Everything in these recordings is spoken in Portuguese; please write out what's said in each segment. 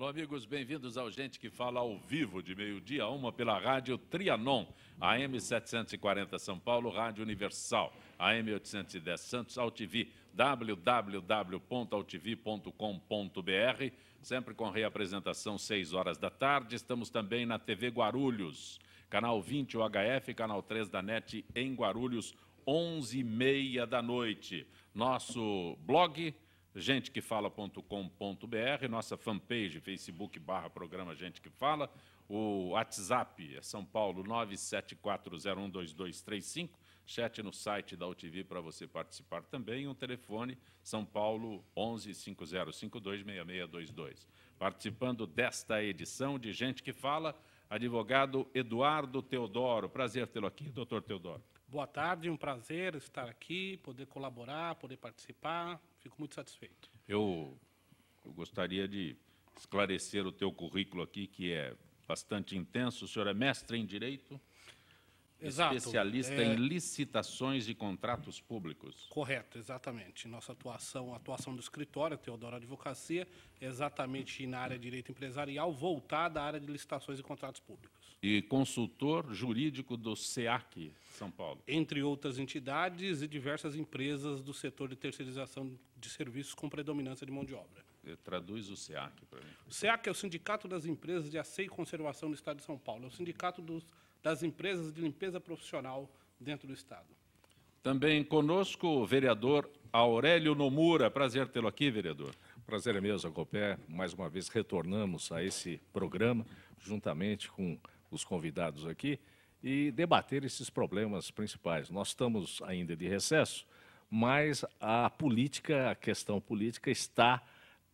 Alô, amigos, bem-vindos ao Gente que Fala ao vivo, de meio-dia a 1 pela rádio Trianon, AM 740 São Paulo, Rádio Universal, AM 810 Santos, AltV, www.altv.com.br, sempre com reapresentação 6 horas da tarde. Estamos também na TV Guarulhos, canal 20 UHF, canal 3 da NET em Guarulhos, 11h30 da noite. Nosso blog, gentequefala.com.br, nossa fanpage, Facebook/programa Gente que Fala, o WhatsApp é São Paulo 974012235, chat no site da UTV para você participar também, um telefone São Paulo 1150526622. Participando desta edição de Gente que Fala, advogado Eduardo Teodoro. Prazer tê-lo aqui, doutor Teodoro. Boa tarde, um prazer estar aqui, poder colaborar, poder participar. Fico muito satisfeito. Eu gostaria de esclarecer o teu currículo aqui, que é bastante intenso. O senhor é mestre em Direito, Exato. Especialista em licitações e contratos públicos. Correto, exatamente. Nossa atuação, a atuação do escritório, Teodoro Advocacia, é exatamente na área de direito empresarial, voltada à área de licitações e contratos públicos. E consultor jurídico do SEAC, São Paulo. Entre outras entidades e diversas empresas do setor de terceirização de serviços com predominância de mão de obra. Traduz o SEAC para mim. O SEAC é o Sindicato das Empresas de Asseio e Conservação do Estado de São Paulo. É o sindicato das empresas de limpeza profissional dentro do Estado. Também conosco o vereador Aurélio Nomura. Prazer tê-lo aqui, vereador. Prazer é meu, Zancopé. Mais uma vez retornamos a esse programa, juntamente com os convidados aqui, e debater esses problemas principais. Nós estamos ainda de recesso, mas a política, a questão política está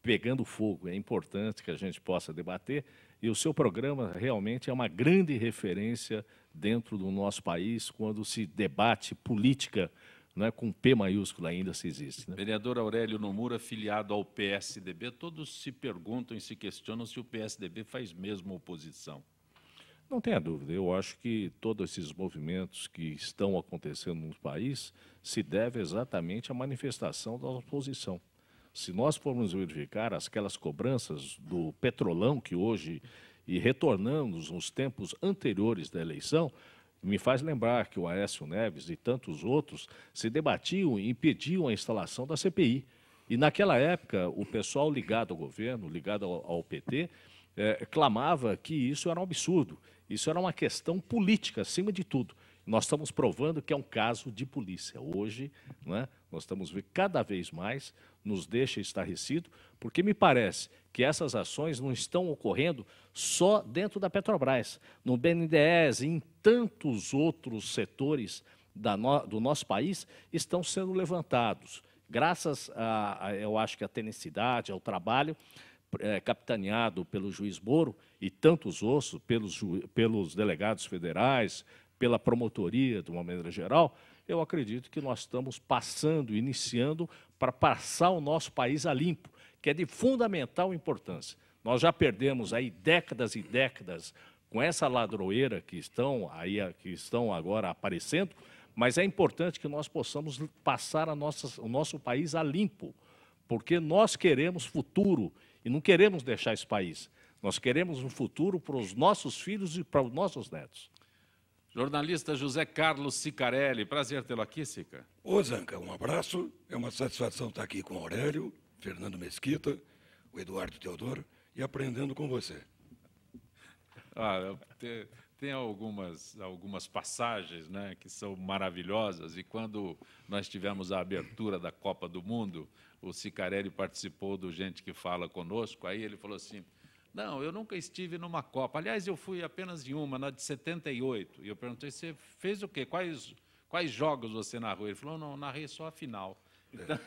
pegando fogo. É importante que a gente possa debater, e o seu programa realmente é uma grande referência dentro do nosso país quando se debate política, né, com P maiúsculo ainda se existe. Né? Vereador Aurélio Nomura, filiado ao PSDB, todos se perguntam e se questionam se o PSDB faz mesmo oposição. Não tenha dúvida, eu acho que todos esses movimentos que estão acontecendo no país se devem exatamente à manifestação da oposição. Se nós formos verificar aquelas cobranças do Petrolão que hoje, e retornamos nos tempos anteriores da eleição, me faz lembrar que o Aécio Neves e tantos outros se debatiam e impediam a instalação da CPI. E naquela época, o pessoal ligado ao governo, ligado ao PT, clamava que isso era um absurdo. Isso era uma questão política, acima de tudo. Nós estamos provando que é um caso de polícia. Hoje, né, nós estamos vendo cada vez mais, nos deixa estarrecido, porque me parece que essas ações não estão ocorrendo só dentro da Petrobras, no BNDES e em tantos outros setores do nosso país estão sendo levantados. Graças eu acho que a tenacidade, ao trabalho capitaneado pelo juiz Moro e tantos outros, pelos delegados federais, pela promotoria, de uma maneira geral, eu acredito que nós estamos iniciando para passar o nosso país a limpo, que é de fundamental importância. Nós já perdemos aí décadas e décadas com essa ladroeira que estão agora aparecendo, mas é importante que nós possamos passar o nosso país a limpo, porque nós queremos futuro e não queremos deixar esse país. Nós queremos um futuro para os nossos filhos e para os nossos netos. Jornalista José Carlos Sicarelli. Prazer tê-lo aqui, Sica. Ô, Zanca, um abraço. É uma satisfação estar aqui com o Aurélio, Fernando Mesquita, o Eduardo Teodoro e aprendendo com você. Tem algumas passagens, né, que são maravilhosas, e quando nós tivemos a abertura da Copa do Mundo, o Sicarelli participou do Gente que Fala conosco, aí ele falou assim, não, eu nunca estive numa Copa, aliás, eu fui apenas em uma, na de 78, e eu perguntei, você fez o quê? Quais jogos você narrou? Ele falou, não, narrei só a final. Então...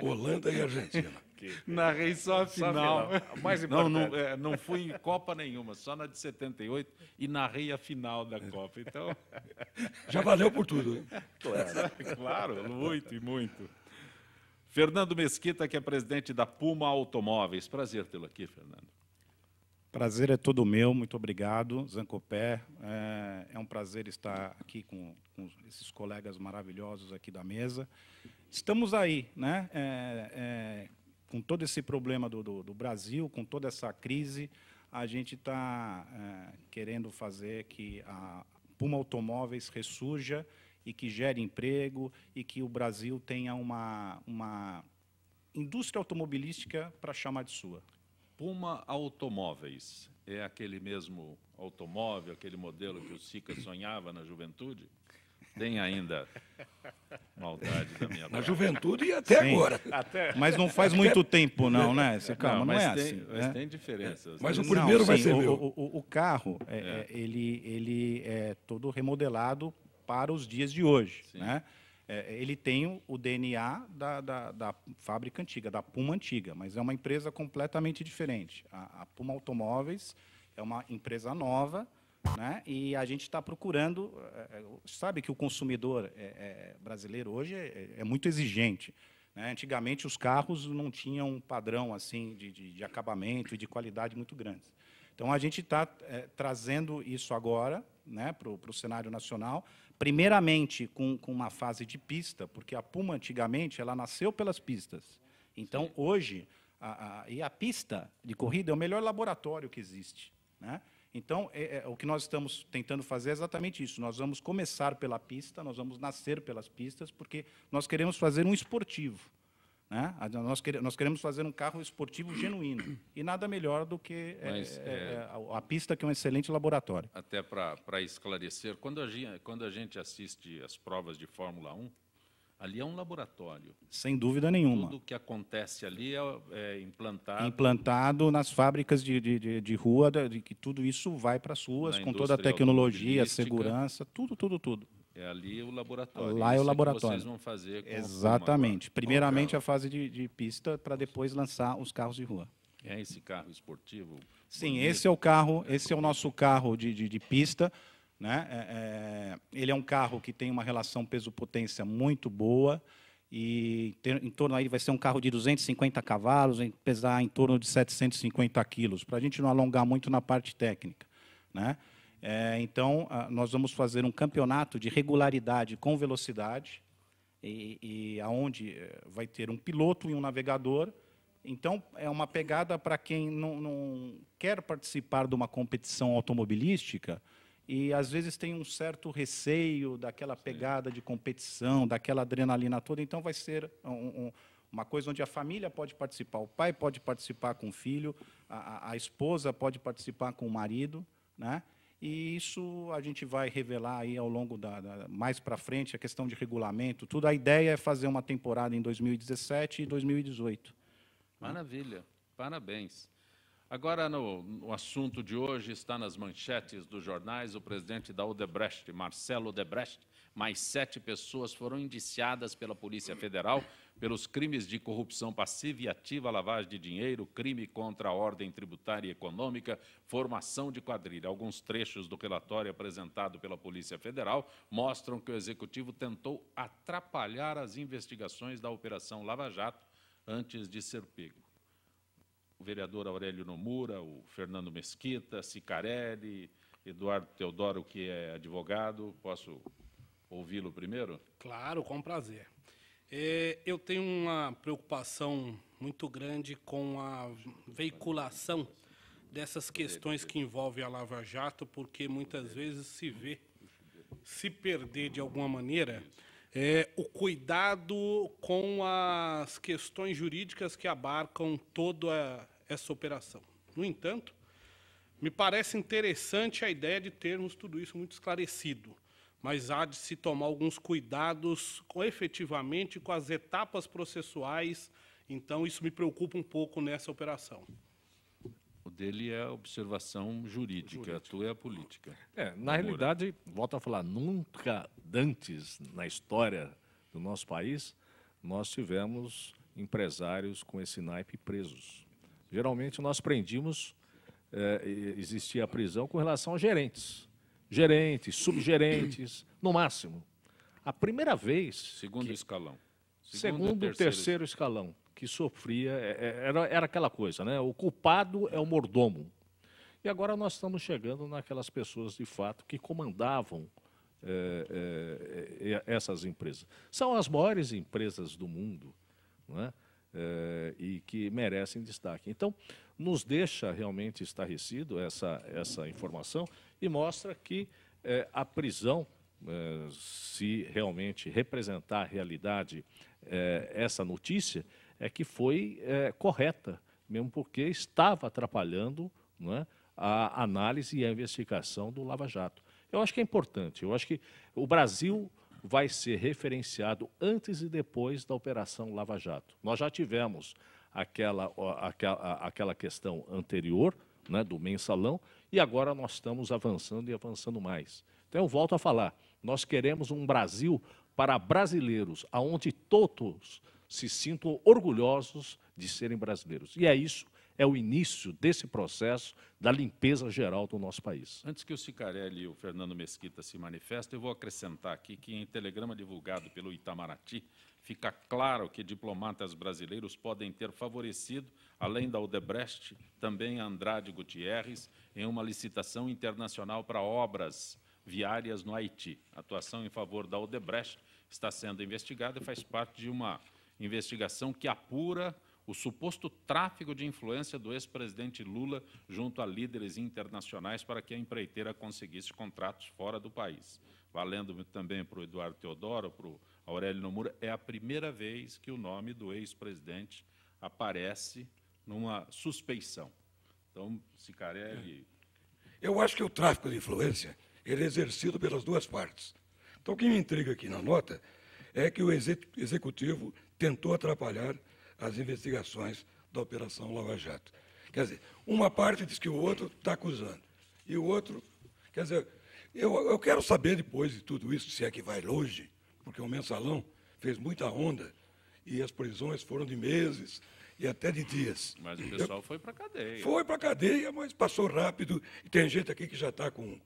Holanda e Argentina. Narrei só a final. Mais importante. Não fui em Copa nenhuma, só na de 78 e narrei a final da Copa. Então... Já valeu por tudo. Hein? Claro, muito e muito. Fernando Mesquita, que é presidente da Puma Automóveis. Prazer tê-lo aqui, Fernando. Prazer é todo meu, muito obrigado, Zancopé. É um prazer estar aqui com esses colegas maravilhosos aqui da mesa. Estamos aí, né, com todo esse problema do Brasil, com toda essa crise, a gente está querendo fazer que a Puma Automóveis ressurja e que gere emprego e que o Brasil tenha uma indústria automobilística para chamar de sua. Puma Automóveis é aquele mesmo automóvel, aquele modelo que o Sica sonhava na juventude? Tem ainda maldade da minha parte. Na juventude e até Sim. agora. Mas não faz muito tempo, não, né? Calma, não é tem, assim. mas né? tem diferenças. Mas o Não, primeiro vai sim, ser meu. o carro, ele é todo remodelado para os dias de hoje. Né? Ele tem o DNA da fábrica antiga, da Puma antiga, mas é uma empresa completamente diferente. A Puma Automóveis é uma empresa nova, né? E a gente está procurando... sabe que o consumidor brasileiro hoje é muito exigente. Né? Antigamente, os carros não tinham um padrão assim, de acabamento e de qualidade muito grande. Então, a gente está trazendo isso agora, né, para o cenário nacional, primeiramente com uma fase de pista, porque a Puma, antigamente, ela nasceu pelas pistas. Então, hoje, a pista de corrida é o melhor laboratório que existe. Né? Então, o que nós estamos tentando fazer é exatamente isso. Nós vamos começar pela pista, nós vamos nascer pelas pistas, porque nós queremos fazer um esportivo. Né? Nós queremos fazer um carro esportivo genuíno. E nada melhor do que a pista, que é um excelente laboratório. Até para esclarecer, quando a gente assiste as provas de Fórmula 1, ali é um laboratório. Sem dúvida nenhuma. Tudo que acontece ali é implantado. Implantado nas fábricas de rua, que tudo isso vai para as ruas, com toda a tecnologia, segurança, tudo. É ali o laboratório. Lá é o Isso laboratório. Que vocês vão fazer com Exatamente. Primeiramente a fase de pista, para depois lançar os carros de rua. É esse carro esportivo? Sim, bonito. esse é o carro, esse é o nosso carro de pista. Né? Ele é um carro que tem uma relação peso-potência muito boa e em torno aí vai ser um carro de 250 cavalos, pesar em torno de 750 quilos, para a gente não alongar muito na parte técnica. Né? Então, nós vamos fazer um campeonato de regularidade com velocidade, e aonde vai ter um piloto e um navegador. Então, é uma pegada para quem não quer participar de uma competição automobilística e, às vezes, tem um certo receio daquela pegada de competição, daquela adrenalina toda. Então, vai ser uma coisa onde a família pode participar, o pai pode participar com o filho, a esposa pode participar com o marido, né? E isso a gente vai revelar aí ao longo mais para frente, a questão de regulamento, tudo. A ideia é fazer uma temporada em 2017 e 2018. Maravilha, parabéns. Agora, no assunto de hoje, está nas manchetes dos jornais, o presidente da Odebrecht, Marcelo Odebrecht, mais 7 pessoas foram indiciadas pela Polícia Federal pelos crimes de corrupção passiva e ativa, lavagem de dinheiro, crime contra a ordem tributária e econômica, formação de quadrilha. Alguns trechos do relatório apresentado pela Polícia Federal mostram que o Executivo tentou atrapalhar as investigações da Operação Lava Jato antes de ser pego. O vereador Aurélio Nomura, o Fernando Mesquita, Sicarelli, Eduardo Teodoro, que é advogado. Posso ouvi-lo primeiro? Claro, com prazer. Eu tenho uma preocupação muito grande com a veiculação dessas questões que envolvem a Lava Jato, porque muitas vezes se perder de alguma maneira o cuidado com as questões jurídicas que abarcam toda essa operação. No entanto, me parece interessante a ideia de termos tudo isso muito esclarecido, mas há de se tomar alguns cuidados efetivamente com as etapas processuais, então isso me preocupa um pouco nessa operação. O dele é a observação jurídica, a tua é a política. Na realidade, volto a falar, nunca antes na história do nosso país nós tivemos empresários com esse naipe presos. Geralmente nós prendíamos, existia a prisão com relação a gerentes, subgerentes, no máximo. A primeira vez... Segundo escalão. Segundo e terceiro escalão, que sofria, era aquela coisa, né? O culpado é o mordomo. E agora nós estamos chegando naquelas pessoas, de fato, que comandavam essas empresas. São as maiores empresas do mundo, não é? e que merecem destaque. Então, nos deixa realmente estarrecido essa informação e mostra que a prisão, se realmente representar a realidade essa notícia, é que foi correta, mesmo porque estava atrapalhando, não é, a análise e a investigação do Lava Jato. Eu acho que é importante, eu acho que o Brasil vai ser referenciado antes e depois da Operação Lava Jato. Nós já tivemos aquela questão anterior, né, do mensalão, e agora nós estamos avançando e avançando mais. Então, eu volto a falar, nós queremos um Brasil para brasileiros, onde todos se sintam orgulhosos de serem brasileiros. E é o início desse processo da limpeza geral do nosso país. Antes que o Cicarelli e o Fernando Mesquita se manifestem, eu vou acrescentar aqui que em telegrama divulgado pelo Itamaraty, fica claro que diplomatas brasileiros podem ter favorecido, além da Odebrecht, também a Andrade Gutierrez, em uma licitação internacional para obras viárias no Haiti. A atuação em favor da Odebrecht está sendo investigada e faz parte de uma investigação que apura o suposto tráfico de influência do ex-presidente Lula junto a líderes internacionais para que a empreiteira conseguisse contratos fora do país. Valendo também para o Eduardo Teodoro, para o Aurélio Nomura, é a primeira vez que o nome do ex-presidente aparece numa suspeição. Então, Cicarelli... Eu acho que o tráfico de influência ele é exercido pelas duas partes. Então, o que me intriga aqui na nota é que o Executivo tentou atrapalhar as investigações da Operação Lava Jato. Quer dizer, uma parte diz que o outro está acusando, e o outro... Quer dizer, eu quero saber depois de tudo isso, se é que vai longe, porque o mensalão fez muita onda, e as prisões foram de meses e até de dias. Mas o pessoal foi para a cadeia. Foi para a cadeia, mas passou rápido, e tem gente aqui que já está com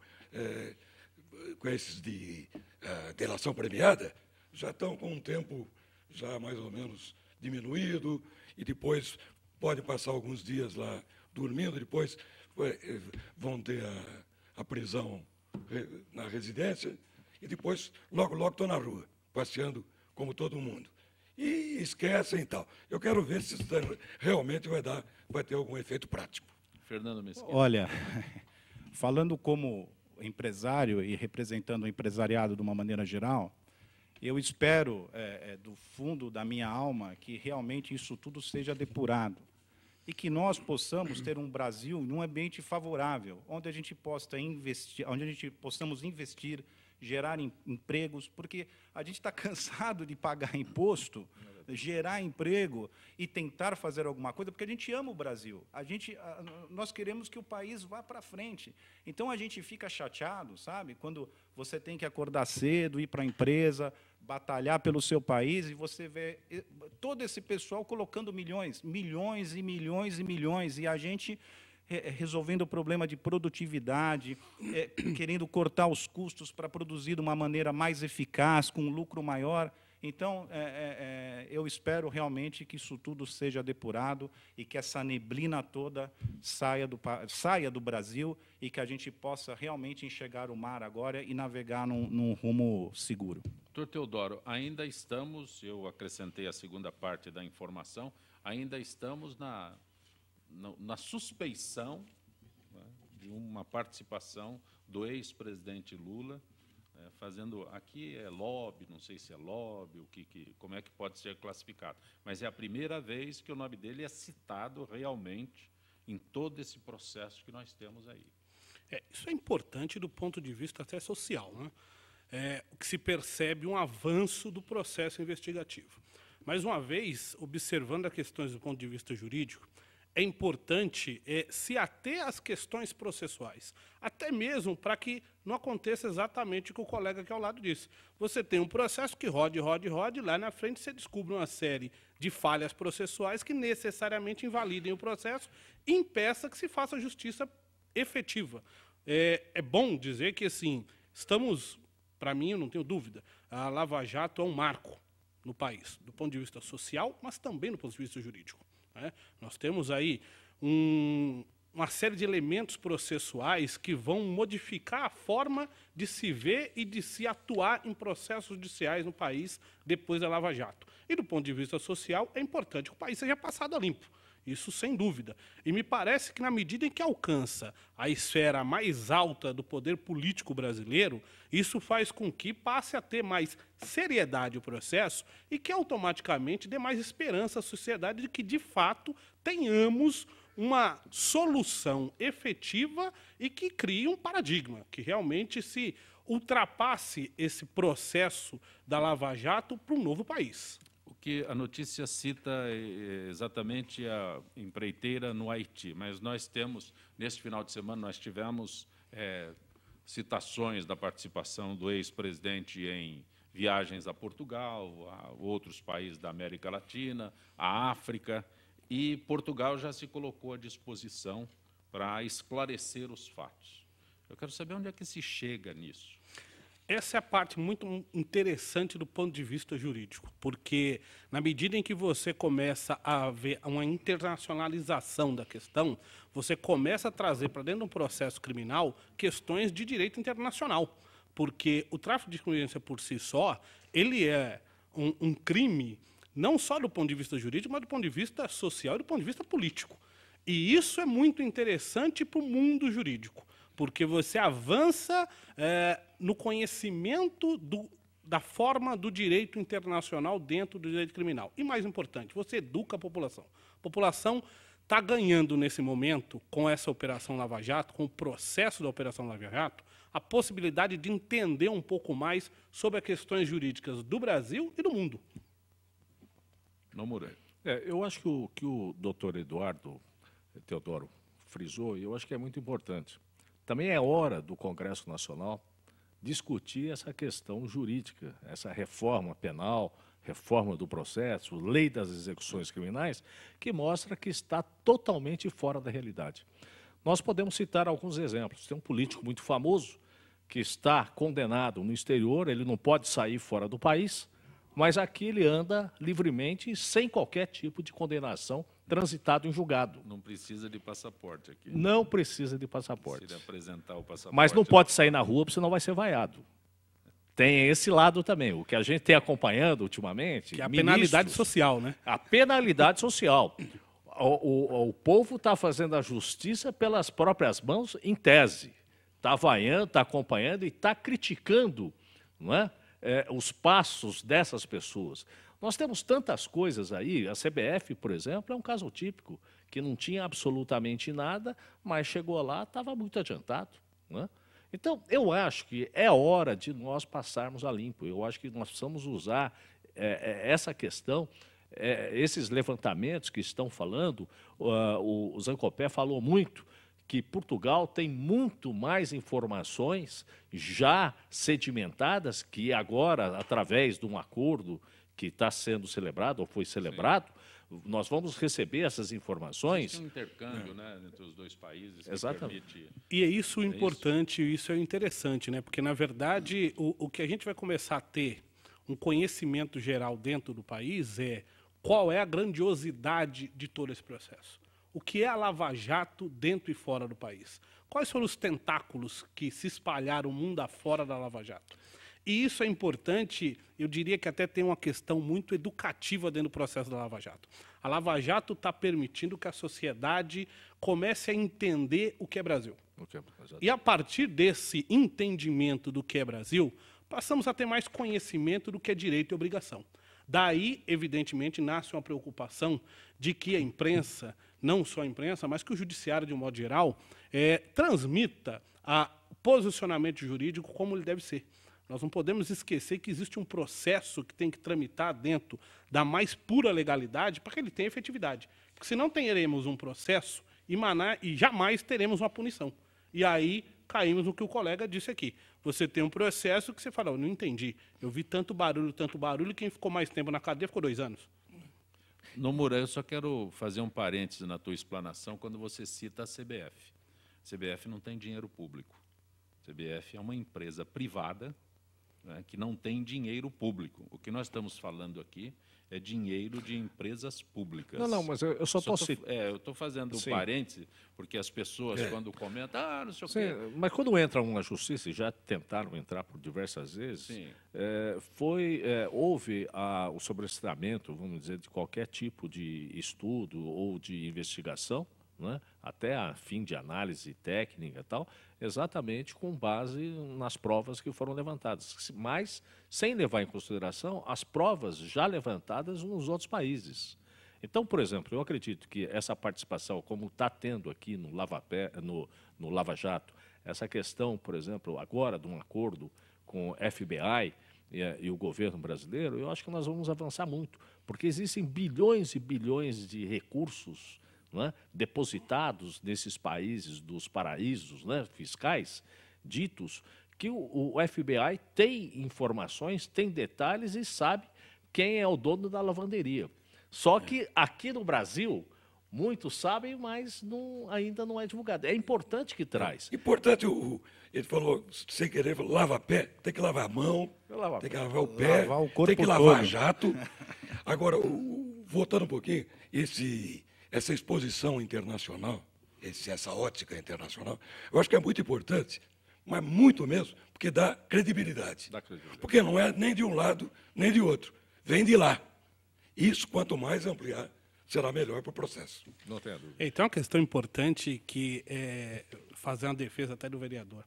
esses de delação premiada, já estão com um tempo já mais ou menos diminuído, e depois pode passar alguns dias lá dormindo, depois vão ter a prisão na residência, e depois, logo, logo estão na rua, passeando como todo mundo. E esquecem e tal. Eu quero ver se isso realmente vai ter algum efeito prático. Fernando Mesquita. Olha, falando como empresário e representando o empresariado de uma maneira geral, eu espero, do fundo da minha alma, que realmente isso tudo seja depurado e que nós possamos ter um Brasil num ambiente favorável, onde a gente possa investir, onde a gente possamos investir, gerar empregos, porque a gente está cansado de pagar imposto, gerar emprego e tentar fazer alguma coisa, porque a gente ama o Brasil. Nós queremos que o país vá para frente. Então, a gente fica chateado, sabe? Quando você tem que acordar cedo, ir para a empresa, batalhar pelo seu país, e você vê todo esse pessoal colocando milhões, milhões e milhões e milhões, e a gente resolvendo o problema de produtividade, querendo cortar os custos para produzir de uma maneira mais eficaz, com um lucro maior. Então, eu espero realmente que isso tudo seja depurado e que essa neblina toda saia do Brasil e que a gente possa realmente enxergar o mar agora e navegar num rumo seguro. Doutor Teodoro, ainda estamos, eu acrescentei a segunda parte da informação, ainda estamos na suspeição, né, de uma participação do ex-presidente Lula, fazendo, aqui é lobby, não sei se é lobby, como é que pode ser classificado, mas é a primeira vez que o nome dele é citado realmente em todo esse processo que nós temos aí. Isso é importante do ponto de vista até social, né? O que se percebe um avanço do processo investigativo. Mais uma vez, observando as questões do ponto de vista jurídico, é importante se ater às questões processuais, até mesmo para que não aconteça exatamente o que o colega aqui ao lado disse. Você tem um processo que rode, lá na frente você descobre uma série de falhas processuais que necessariamente invalidem o processo e impeça que se faça justiça efetiva. É bom dizer que, assim, estamos, para mim, eu não tenho dúvida, a Lava Jato é um marco no país, do ponto de vista social, mas também do ponto de vista jurídico. Nós temos aí uma série de elementos processuais que vão modificar a forma de se ver e de se atuar em processos judiciais no país depois da Lava Jato. E, do ponto de vista social, é importante que o país seja passado a limpo. Isso sem dúvida. E me parece que, na medida em que alcança a esfera mais alta do poder político brasileiro, isso faz com que passe a ter mais seriedade o processo e que automaticamente dê mais esperança à sociedade de que, de fato, tenhamos uma solução efetiva e que crie um paradigma, que realmente se ultrapasse esse processo da Lava Jato para um novo país. O que a notícia cita é exatamente a empreiteira no Haiti, mas nós temos, neste final de semana, nós tivemos citações da participação do ex-presidente em viagens a Portugal, a outros países da América Latina, a África, e Portugal já se colocou à disposição para esclarecer os fatos. Eu quero saber onde é que se chega nisso. Essa é a parte muito interessante do ponto de vista jurídico, porque na medida em que você começa a ver uma internacionalização da questão, você começa a trazer para dentro de um processo criminal questões de direito internacional, porque o tráfico de influência por si só, ele é um crime não só do ponto de vista jurídico, mas do ponto de vista social e do ponto de vista político. E isso é muito interessante para o mundo jurídico, porque você avança no conhecimento da forma do direito internacional dentro do direito criminal. E, mais importante, você educa a população. A população está ganhando, nesse momento, com essa Operação Lava Jato, com o processo da Operação Lava Jato, a possibilidade de entender um pouco mais sobre as questões jurídicas do Brasil e do mundo. Não, Moreira. Eu acho que o doutor Eduardo Teodoro frisou, e eu acho que é muito importante. Também é hora do Congresso Nacional discutir essa questão jurídica, essa reforma penal, reforma do processo, lei das execuções criminais, que mostra que está totalmente fora da realidade. Nós podemos citar alguns exemplos. Tem um político muito famoso que está condenado no exterior, ele não pode sair fora do país, mas aqui ele anda livremente, sem qualquer tipo de condenação, transitado em julgado. Não precisa de passaporte aqui. Não precisa de passaporte. Se ele apresentar o passaporte. Mas não pode sair na rua, porque senão vai ser vaiado. Tem esse lado também. O que a gente tem acompanhando ultimamente... Que é a penalidade social, né? A penalidade social. O povo está fazendo a justiça pelas próprias mãos, em tese. Está vaiando, está acompanhando e está criticando, não é? Os passos dessas pessoas. Nós temos tantas coisas aí, a CBF, por exemplo, é um caso típico, que não tinha absolutamente nada, mas chegou lá, estava muito adiantado. Né? Então, eu acho que é hora de nós passarmos a limpo, eu acho que nós precisamos usar essa questão, esses levantamentos que estão falando, o Zancopé falou muito, que Portugal tem muito mais informações já sedimentadas, que agora, através de um acordo que está sendo celebrado, ou foi celebrado, sim, nós vamos receber essas informações. Existe um intercâmbio, né, entre os dois países. Exatamente. Permite... E é isso importante, isso é interessante, né? Porque, na verdade, o que a gente vai começar a ter um conhecimento geral dentro do país é qual é a grandiosidade de todo esse processo. O que é a Lava Jato dentro e fora do país? Quais foram os tentáculos que se espalharam mundo afora da Lava Jato? E isso é importante, eu diria que até tem uma questão muito educativa dentro do processo da Lava Jato. A Lava Jato está permitindo que a sociedade comece a entender o que é Brasil. E a partir desse entendimento do que é Brasil, passamos a ter mais conhecimento do que é direito e obrigação. Daí, evidentemente, nasce uma preocupação de que a imprensa, não só a imprensa, mas que o judiciário, de um modo geral, transmita o posicionamento jurídico como ele deve ser. Nós não podemos esquecer que existe um processo que tem que tramitar dentro da mais pura legalidade para que ele tenha efetividade. Porque senão teremos um processo e jamais teremos uma punição. E aí caímos no que o colega disse aqui. Você tem um processo que você fala, eu não entendi. Eu vi tanto barulho, e quem ficou mais tempo na cadeia ficou 2 anos. Nomura, eu só quero fazer um parêntese na tua explanação quando você cita a CBF. A CBF não tem dinheiro público. A CBF é uma empresa privada, né, que não tem dinheiro público. O que nós estamos falando aqui é dinheiro de empresas públicas. Não, mas eu só estou eu estou fazendo um parêntese, porque as pessoas, quando comentam, não sei o quê. Mas quando entram na justiça, e já tentaram entrar por diversas vezes, houve o sobrestamento, vamos dizer, de qualquer tipo de estudo ou de investigação, né, até a fim de análise técnica e tal, exatamente com base nas provas que foram levantadas, mas sem levar em consideração as provas já levantadas nos outros países. Então, por exemplo, eu acredito que essa participação, como está tendo aqui no Lava Jato, essa questão, por exemplo, agora de um acordo com o FBI e o governo brasileiro, eu acho que nós vamos avançar muito, porque existem bilhões e bilhões de recursos, né, depositados nesses países dos paraísos, né, fiscais, ditos, que o FBI tem informações, tem detalhes e sabe quem é o dono da lavanderia. Só que aqui no Brasil, muitos sabem, mas ainda não é divulgado. É importante que traz. Importante, ele falou, sem querer, falou, lava pé, tem que lavar a mão, tem que lavar o pé, lavar o corpo tem que lavar todo. a jato. Agora, voltando um pouquinho, essa exposição internacional, essa ótica internacional, eu acho que é muito importante, mas muito mesmo, porque dá credibilidade. Porque não é nem de um lado, nem de outro. Vem de lá. Isso, quanto mais ampliar, será melhor para o processo. Não tenha dúvida. Então, uma questão importante que é fazer uma defesa até do vereador.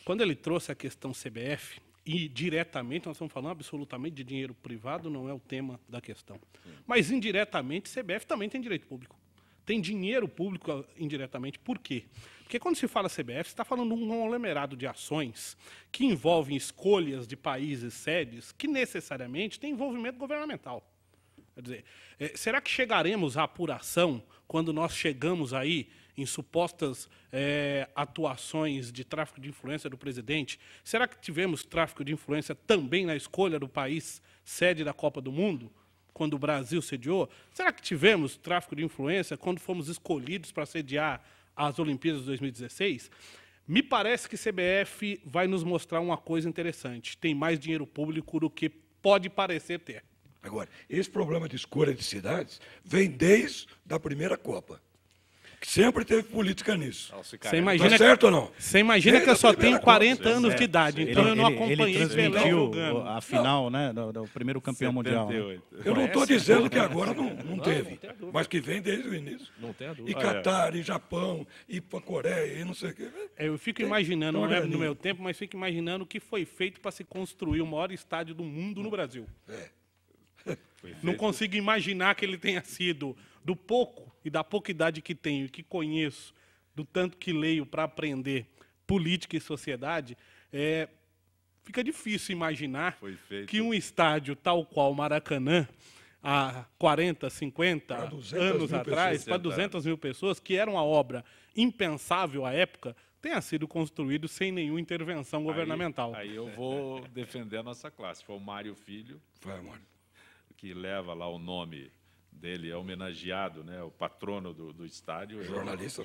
Quando ele trouxe a questão CBF, e diretamente, nós estamos falando absolutamente de dinheiro privado, não é o tema da questão. Mas, indiretamente, CBF também tem direito público. Tem dinheiro público indiretamente. Por quê? Porque quando se fala CBF, você está falando de um conglomerado de ações que envolvem escolhas de países sedes que necessariamente têm envolvimento governamental. Quer dizer, será que chegaremos à apuração quando nós chegamos aí em supostas atuações de tráfico de influência do presidente? Será que tivemos tráfico de influência também na escolha do país sede da Copa do Mundo, quando o Brasil sediou? Será que tivemos tráfico de influência quando fomos escolhidos para sediar as Olimpíadas de 2016? Me parece que CBF vai nos mostrar uma coisa interessante. Tem mais dinheiro público do que pode parecer ter. Agora, esse problema de escolha de cidades vem desde a primeira Copa. Que sempre teve política nisso. Você imagina, tá certo ou não? Você imagina que eu só tenho 40 Copa. anos de idade, então eu não acompanhei ele Pelé transmitiu jogando. a final, né, do primeiro campeão mundial. Né? Eu não estou dizendo que agora não teve, mas que vem desde o início. Não tem a E dúvida. Catar, e Japão, e para Coreia, e não sei o quê. Eu fico imaginando, não é no meu tempo, mas fico imaginando o que foi feito para se construir o maior estádio do mundo no Brasil. Não consigo imaginar que ele tenha sido, do pouco e da pouca idade que tenho e que conheço, do tanto que leio para aprender política e sociedade, fica difícil imaginar que um estádio tal qual o Maracanã, há 40, 50 anos atrás, para 200 mil pessoas, que era uma obra impensável à época, tenha sido construído sem nenhuma intervenção governamental. Aí eu vou defender a nossa classe. Foi o Mário Filho, que leva lá o nome dele, é homenageado, né, o patrono do estádio,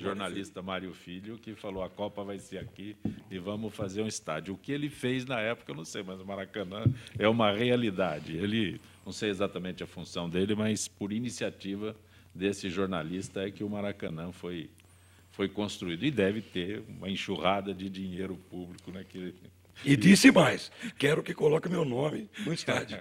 jornalista Mário Filho, que falou: a Copa vai ser aqui e vamos fazer um estádio. O que ele fez na época, eu não sei, mas o Maracanã é uma realidade. Ele, não sei exatamente a função dele, mas por iniciativa desse jornalista é que o Maracanã foi construído. E deve ter uma enxurrada de dinheiro público naquele... E disse mais, quero que coloque meu nome no estádio.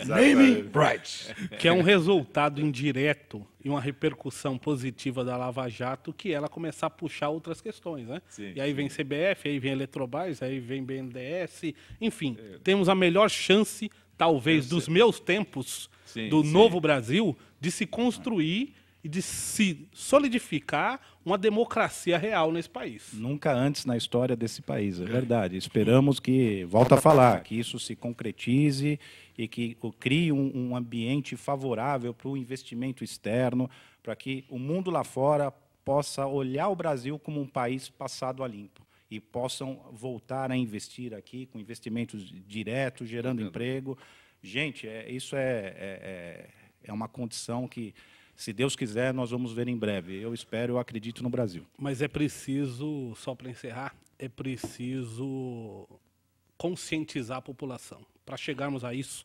Naming rights. Que é um resultado indireto e uma repercussão positiva da Lava Jato, que ela começar a puxar outras questões, né? Sim, e aí vem CBF, aí vem Eletrobras, aí vem BNDES, enfim, temos a melhor chance, talvez, dos meus tempos, do novo Brasil, de se construir e de se solidificar uma democracia real nesse país. Nunca antes na história desse país, é verdade. Esperamos que, volto a falar, que isso se concretize e que crie um ambiente favorável para o investimento externo, para que o mundo lá fora possa olhar o Brasil como um país passado a limpo e possam voltar a investir aqui com investimentos diretos, gerando emprego. Gente, isso é uma condição que, se Deus quiser, nós vamos ver em breve. Eu espero, eu acredito no Brasil. Mas é preciso, só para encerrar, é preciso conscientizar a população. Para chegarmos a isso,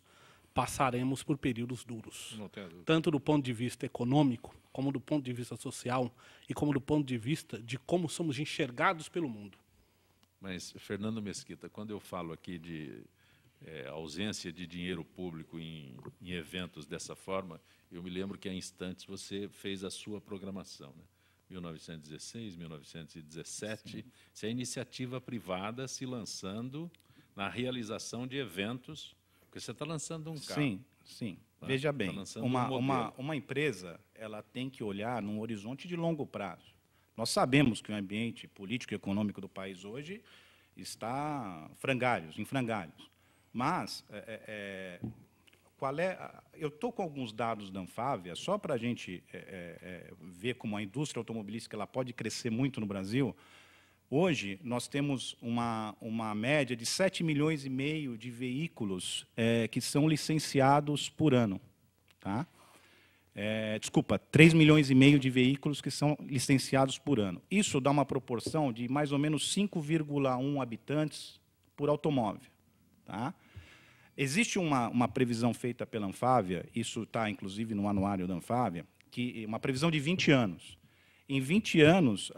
passaremos por períodos duros. Não tenho dúvida. Tanto do ponto de vista econômico, como do ponto de vista social e como do ponto de vista de como somos enxergados pelo mundo. Mas, Fernando Mesquita, quando eu falo aqui de ausência de dinheiro público em eventos dessa forma, eu me lembro que há instantes você fez a sua programação, né? 1916, 1917, isso é iniciativa privada se lançando na realização de eventos, porque você está lançando um carro. Sim, sim. Né? Veja bem, lançando um modelo. uma empresa ela tem que olhar num horizonte de longo prazo. Nós sabemos que o ambiente político e econômico do país hoje está em frangalhos. Mas, eu estou com alguns dados da Anfávia, só para a gente ver como a indústria automobilística ela pode crescer muito no Brasil. Hoje, nós temos uma média de 7,5 milhões de veículos que são licenciados por ano. Tá? 3,5 milhões de veículos que são licenciados por ano. Isso dá uma proporção de mais ou menos 5,1 habitantes por automóvel. Tá? Existe uma previsão feita pela Anfávia, isso está inclusive no anuário da Anfávia, que uma previsão de 20 anos. Em 20 anos,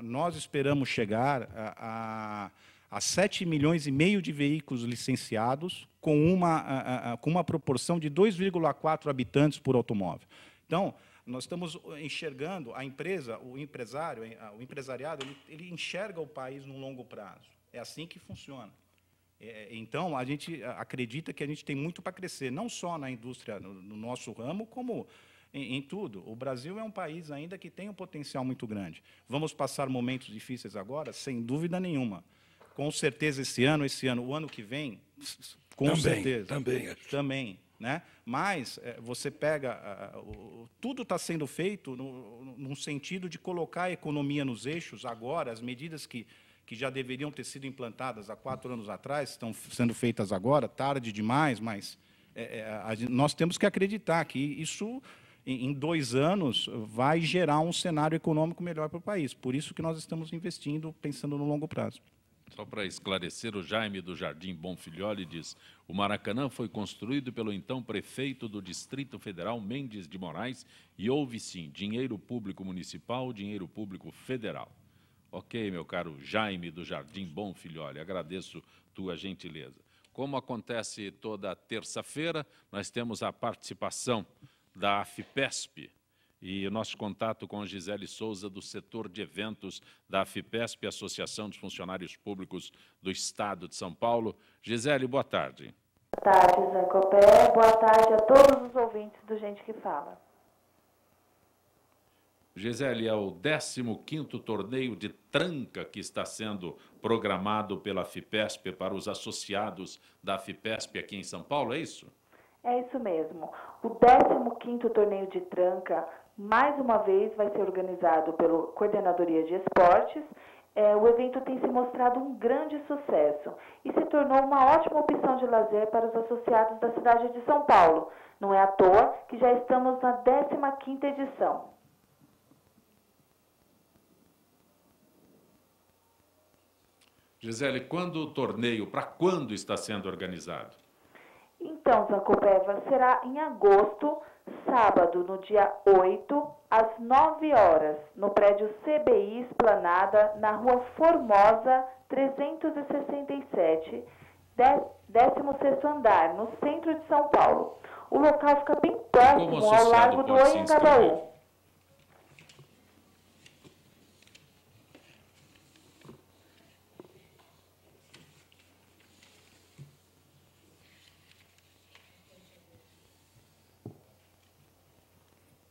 nós esperamos chegar a 7,5 milhões de veículos licenciados, com uma proporção de 2,4 habitantes por automóvel. Então, nós estamos enxergando a empresa, o empresariado, ele enxerga o país no longo prazo. É assim que funciona. Então, a gente acredita que a gente tem muito para crescer, não só na indústria, no nosso ramo, como em tudo. O Brasil é um país ainda que tem um potencial muito grande. Vamos passar momentos difíceis agora? Sem dúvida nenhuma. Com certeza esse ano, o ano que vem, com certeza. Também. Né? Mas você pega... tudo está sendo feito num sentido de colocar a economia nos eixos agora, as medidas que já deveriam ter sido implantadas há 4 anos atrás, estão sendo feitas agora, tarde demais, mas nós temos que acreditar que isso, em 2 anos, vai gerar um cenário econômico melhor para o país. Por isso que nós estamos investindo, pensando no longo prazo. Só para esclarecer, o Jaime do Jardim Bonfilholi diz: o Maracanã foi construído pelo então prefeito do Distrito Federal, Mendes de Moraes, e houve, sim, dinheiro público municipal, dinheiro público federal. Ok, meu caro Jaime do Jardim Bonfilholi, agradeço tua gentileza. Como acontece toda terça-feira, nós temos a participação da AFIPESP e o nosso contato com a Gisele Souza, do setor de eventos da AFIPESP, Associação dos Funcionários Públicos do Estado de São Paulo. Gisele, boa tarde. Boa tarde, Zé Copé. Boa tarde a todos os ouvintes do Gente que Fala. Gisele, é o 15º torneio de tranca que está sendo programado pela AFIPESP para os associados da AFIPESP aqui em São Paulo, é isso? É isso mesmo. O 15º torneio de tranca, mais uma vez, vai ser organizado pela Coordenadoria de Esportes. O evento tem se mostrado um grande sucesso e se tornou uma ótima opção de lazer para os associados da cidade de São Paulo. Não é à toa que já estamos na 15ª edição. Gisele, quando o torneio, para quando está sendo organizado? Então, Zancopeva, será em agosto, sábado, no dia 8, às 9 horas, no prédio CBI Esplanada, na Rua Formosa, 367, 16º andar, no centro de São Paulo. O local fica bem próximo ao Largo do Anhangabaú.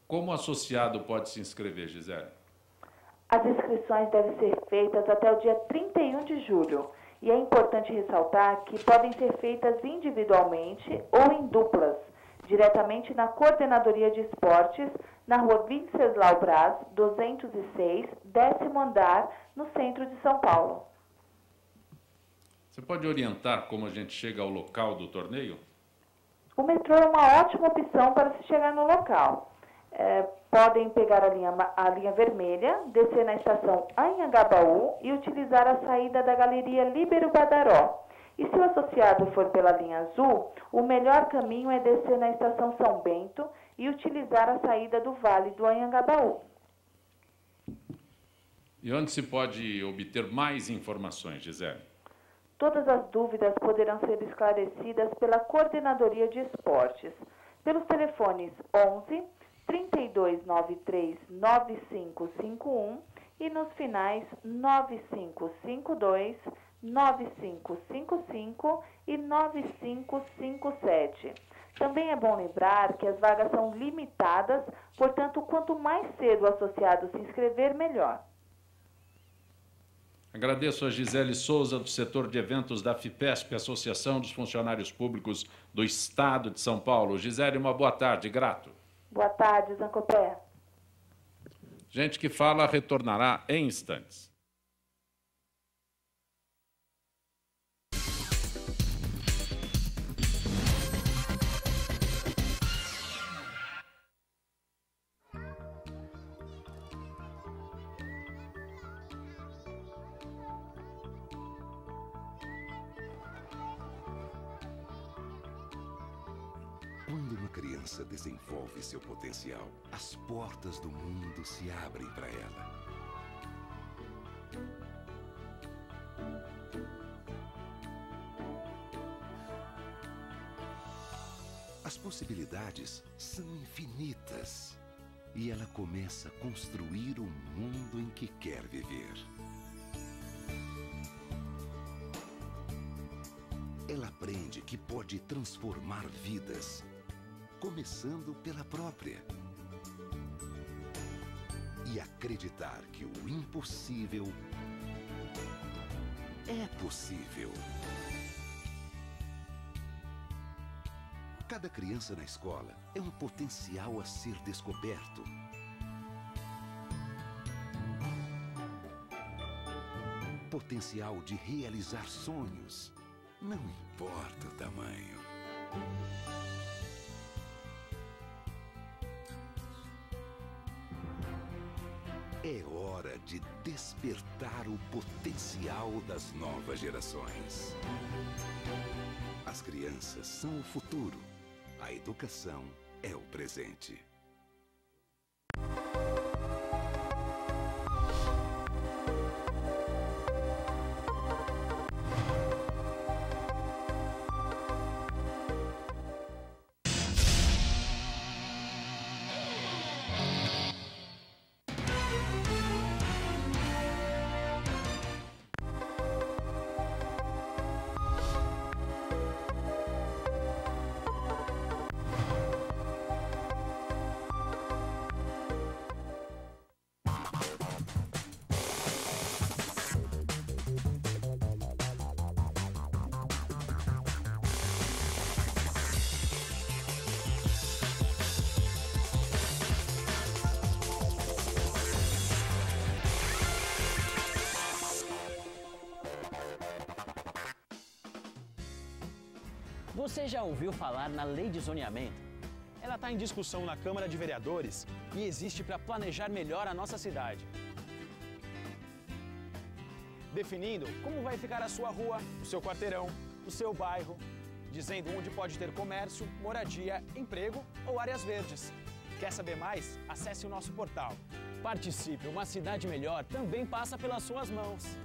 Como associado pode se inscrever, Gisele? As inscrições devem ser feitas até o dia 31 de julho. E é importante ressaltar que podem ser feitas individualmente ou em duplas, diretamente na Coordenadoria de Esportes, na Rua Venceslau Braz, 206, 10º andar, no centro de São Paulo. Você pode orientar como a gente chega ao local do torneio? O metrô é uma ótima opção para se chegar no local. Podem pegar a linha vermelha, descer na estação Anhangabaú e utilizar a saída da Galeria Líbero Badaró. E se o associado for pela linha azul, o melhor caminho é descer na estação São Bento e utilizar a saída do Vale do Anhangabaú. E onde se pode obter mais informações, Gisele? Todas as dúvidas poderão ser esclarecidas pela Coordenadoria de Esportes, pelos telefones 11 3293 9551 e nos finais 9552, 9555 e 9557. Também é bom lembrar que as vagas são limitadas, portanto, quanto mais cedo o associado se inscrever, melhor. Agradeço a Gisele Souza, do setor de eventos da FIPESP, Associação dos Funcionários Públicos do Estado de São Paulo. Gisele, uma boa tarde, grato. Boa tarde, Zancopé. Gente que fala retornará em instantes. Quando uma criança desenvolve seu potencial, as portas do mundo se abrem para ela. As possibilidades são infinitas e ela começa a construir o mundo em que quer viver. Ela aprende que pode transformar vidas, começando pela própria. E acreditar que o impossível é possível. Cada criança na escola é um potencial a ser descoberto. Potencial de realizar sonhos, não importa o tamanho. É hora de despertar o potencial das novas gerações. As crianças são o futuro. A educação é o presente. Você já ouviu falar na Lei de Zoneamento? Ela está em discussão na Câmara de Vereadores e existe para planejar melhor a nossa cidade. Definindo como vai ficar a sua rua, o seu quarteirão, o seu bairro, dizendo onde pode ter comércio, moradia, emprego ou áreas verdes. Quer saber mais? Acesse o nosso portal. Participe, uma cidade melhor também passa pelas suas mãos.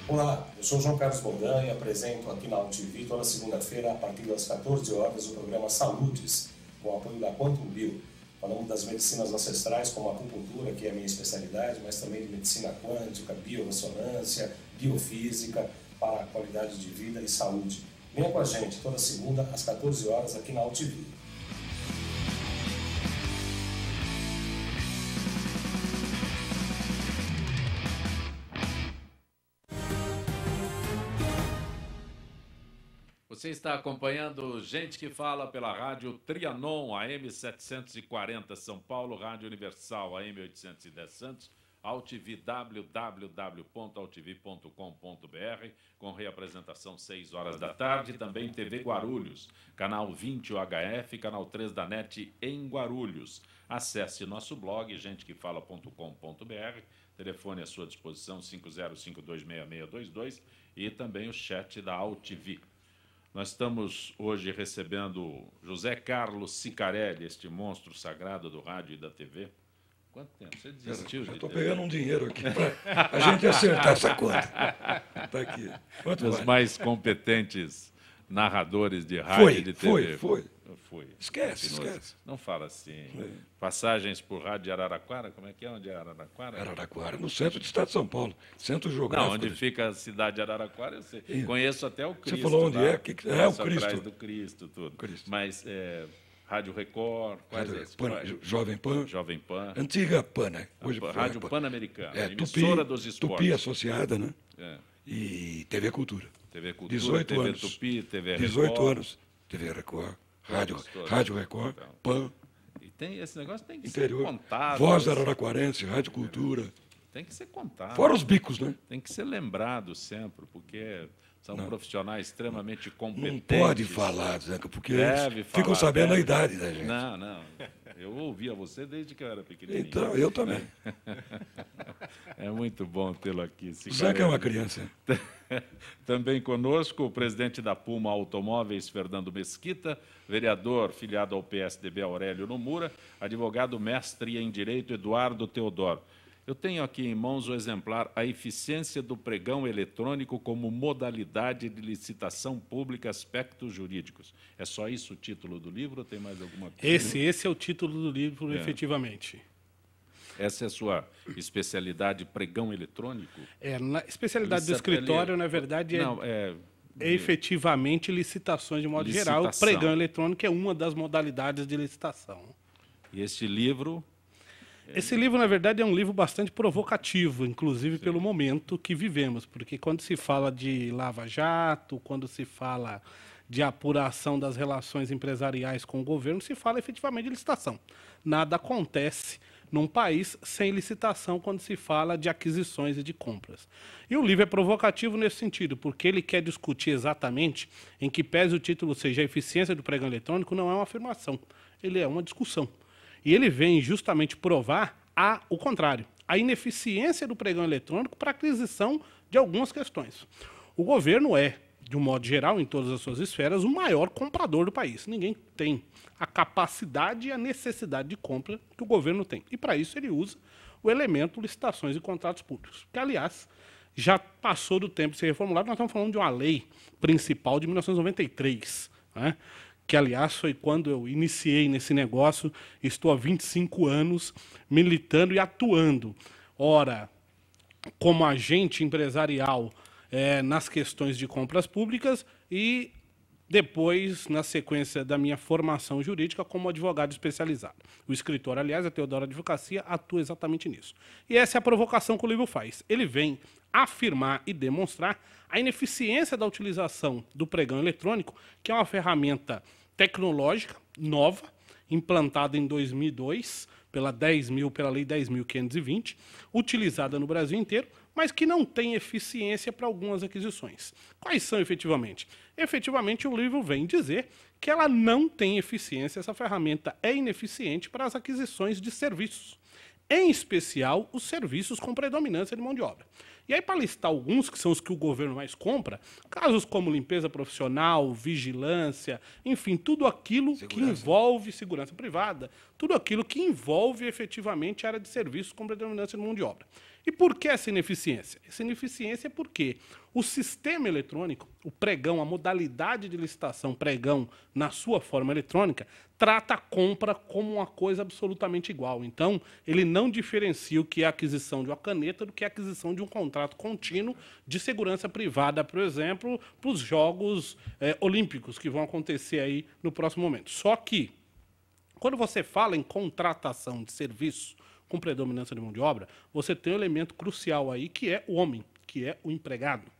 Olá, eu sou João Carlos Boldan e apresento aqui na UTV toda segunda-feira, a partir das 14 horas, o programa Saludes, com o apoio da Quantum Bio. Falamos das medicinas ancestrais, como a acupuntura, que é a minha especialidade, mas também de medicina quântica, biorressonância, biofísica, para a qualidade de vida e saúde. Venha com a gente toda segunda, às 14 horas, aqui na UTV. Você está acompanhando Gente que Fala pela Rádio Trianon, AM 740 São Paulo, Rádio Universal, AM 810 Santos, AltV, www.altv.com.br, com reapresentação 6 horas da tarde, também TV Guarulhos, canal 20 UHF, canal 3 da NET em Guarulhos. Acesse nosso blog, gentequefala.com.br, telefone à sua disposição 50526622 e também o chat da AltV. Nós estamos hoje recebendo José Carlos Sicarelli, este monstro sagrado do rádio e da TV. Quanto tempo? Você desistiu? Eu estou pegando um dinheiro aqui para a gente acertar essa conta. Está aqui. Quanto Os vai? mais competentes narradores de rádio e de TV. Foi. Esquece. Esquece. Não fala assim. Passagens por rádio de Araraquara, como é que é? Onde é Araraquara? Araraquara, no centro do estado de São Paulo, centro geográfico. Não, onde fica a cidade de Araraquara, eu sei. Conheço até o Cristo. Você falou onde lá. é? É o Atrás Cristo. do Cristo, tudo. Cristo. Mas Rádio Record, Jovem Pan. Jovem Pan. Antiga Pan, né? Hoje Rádio Pan-Americana, Tupi, emissora dos esportes. Tupi associada, né? É. E TV Cultura. TV Cultura, 18 TV anos. Tupi, TV 18 Record. anos. TV Record, Rádio Record, Então. Pan, E esse negócio tem que interior. ser contado. Voz Araraquarense, Rádio Cultura. Tem que ser contado. Fora os bicos, né? Tem que ser lembrado sempre, porque são profissionais extremamente Não competentes. pode falar, Zeca, porque Deve eles ficam falar, sabendo deve. a idade da gente. Não. Eu ouvia você desde que eu era pequenininho. Então, eu também. É muito bom tê-lo aqui. O Zeca é uma criança. Também conosco o presidente da Puma Automóveis, Fernando Mesquita, vereador filiado ao PSDB, Aurélio Nomura, advogado mestre em Direito, Eduardo Teodoro. Eu tenho aqui em mãos o exemplar A Eficiência do Pregão Eletrônico como Modalidade de Licitação Pública, Aspectos Jurídicos. É só isso o título do livro ou tem mais alguma coisa? Esse é o título do livro, efetivamente. Essa é a sua especialidade, pregão eletrônico? Na especialidade do escritório, na verdade, é efetivamente licitações de modo geral. O pregão eletrônico é uma das modalidades de licitação. E este livro... Esse livro, na verdade, é um livro bastante provocativo, inclusive pelo momento que vivemos, porque quando se fala de Lava Jato, quando se fala de apuração das relações empresariais com o governo, se fala efetivamente de licitação. Nada acontece num país sem licitação quando se fala de aquisições e de compras. E o livro é provocativo nesse sentido, porque ele quer discutir exatamente, em que pese o título seja a eficiência do pregão eletrônico, não é uma afirmação, ele é uma discussão. E ele vem justamente provar o contrário, a ineficiência do pregão eletrônico para a aquisição de algumas questões. O governo é, de um modo geral, em todas as suas esferas, o maior comprador do país. Ninguém tem a capacidade e a necessidade de compra que o governo tem. E, para isso, ele usa o elemento licitações e contratos públicos, que, aliás, já passou do tempo de ser reformulado. Nós estamos falando de uma lei principal de 1993, né? Que, aliás, foi quando eu iniciei nesse negócio. Estou há 25 anos militando e atuando, ora, como agente empresarial nas questões de compras públicas e depois, na sequência da minha formação jurídica, como advogado especializado. O escritório, aliás, a Teodoro Advocacia, atua exatamente nisso. E essa é a provocação que o livro faz. Ele vem afirmar e demonstrar a ineficiência da utilização do pregão eletrônico, que é uma ferramenta tecnológica nova, implantada em 2002 pela Lei 10.520, utilizada no Brasil inteiro, mas que não tem eficiência para algumas aquisições. Quais são, efetivamente? Efetivamente, o livro vem dizer que ela não tem eficiência, essa ferramenta é ineficiente para as aquisições de serviços, em especial os serviços com predominância de mão de obra. E aí, para listar alguns, que são os que o governo mais compra, casos como limpeza profissional, vigilância, enfim, tudo aquilo que envolve segurança privada, tudo aquilo que envolve efetivamente a área de serviços com predominância de mão de obra. E por que essa ineficiência? Essa ineficiência é porque o sistema eletrônico, o pregão, a modalidade de licitação pregão na sua forma eletrônica, trata a compra como uma coisa absolutamente igual. Então, ele não diferencia o que é a aquisição de uma caneta do que é a aquisição de um contrato contínuo de segurança privada, por exemplo, para os Jogos Olímpicos que vão acontecer aí no próximo momento. Só que, quando você fala em contratação de serviço com predominância de mão de obra, você tem um elemento crucial aí, que é o homem, que é o empregado.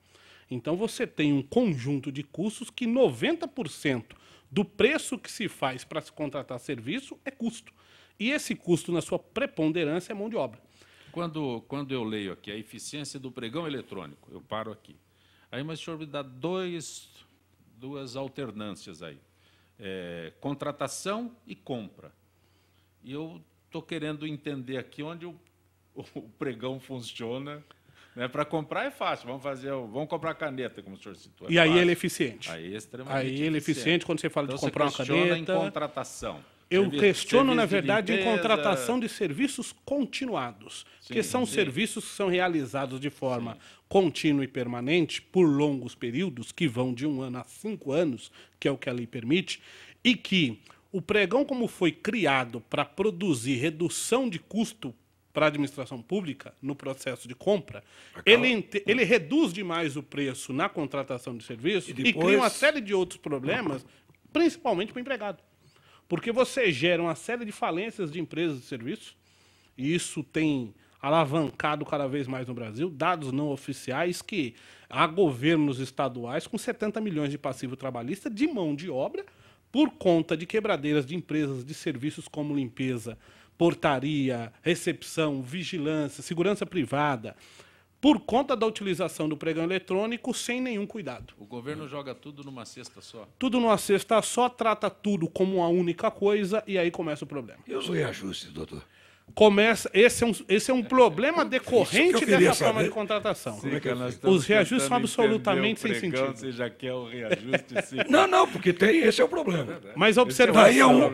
Então, você tem um conjunto de custos que 90% do preço que se faz para se contratar serviço é custo. E esse custo, na sua preponderância, é mão de obra. Quando eu leio aqui a eficiência do pregão eletrônico, eu paro aqui. Aí, mas o senhor me dá duas alternâncias aí. Contratação e compra. E eu estou querendo entender aqui onde o pregão funciona. Né? Para comprar é fácil, vamos comprar caneta, como o senhor citou. E aí ele é eficiente. Aí é extremamente Aí ele é eficiente quando você fala então, de comprar uma caneta. em contratação. Eu questiono, na verdade, limpeza, em contratação de serviços continuados, que são serviços que são realizados de forma contínua e permanente por longos períodos, que vão de 1 ano a 5 anos, que é o que a lei permite, e que o pregão, como foi criado para produzir redução de custo para a administração pública no processo de compra, ele reduz demais o preço na contratação de serviços e cria uma série de outros problemas, principalmente para o empregado. Porque você gera uma série de falências de empresas de serviço, e isso tem alavancado cada vez mais no Brasil, dados não oficiais que há governos estaduais com 70 milhões de passivo trabalhista de mão de obra por conta de quebradeiras de empresas de serviços como limpeza, portaria, recepção, vigilância, segurança privada, por conta da utilização do pregão eletrônico sem nenhum cuidado. O governo joga tudo numa cesta só. Tudo numa cesta só, trata tudo como uma única coisa e aí começa o problema. E os reajustes, doutor? Esse é um problema decorrente dessa forma de contratação. Os reajustes são absolutamente sem sentido. Você já quer o reajuste? Sim. Não, porque esse é o problema. Mas a observação...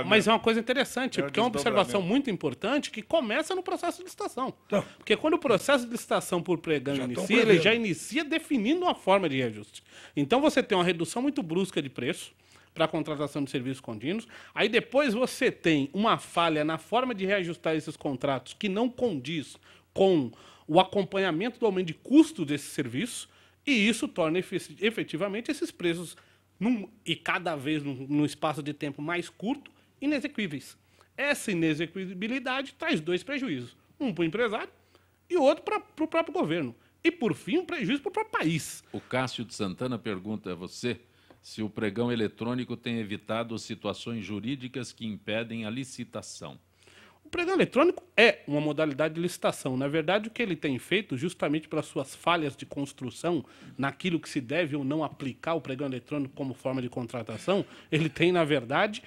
Mas é uma coisa interessante, porque é uma observação muito importante que começa no processo de licitação. Porque quando o processo de licitação por pregão inicia, ele já inicia definindo uma forma de reajuste. Então você tem uma redução muito brusca de preço para a contratação de serviços contínuos. Aí depois você tem uma falha na forma de reajustar esses contratos que não condiz com o acompanhamento do aumento de custo desse serviço, e isso torna efetivamente esses preços, e cada vez num espaço de tempo mais curto, inexequíveis. Essa inexequibilidade traz 2 prejuízos. Um para o empresário e outro para o próprio governo. E, por fim, um prejuízo para o próprio país. O Cássio de Santana pergunta a você se o pregão eletrônico tem evitado situações jurídicas que impedem a licitação. O pregão eletrônico é uma modalidade de licitação. Na verdade, o que ele tem feito, justamente pelas suas falhas de construção, naquilo que se deve ou não aplicar o pregão eletrônico como forma de contratação, ele tem, na verdade,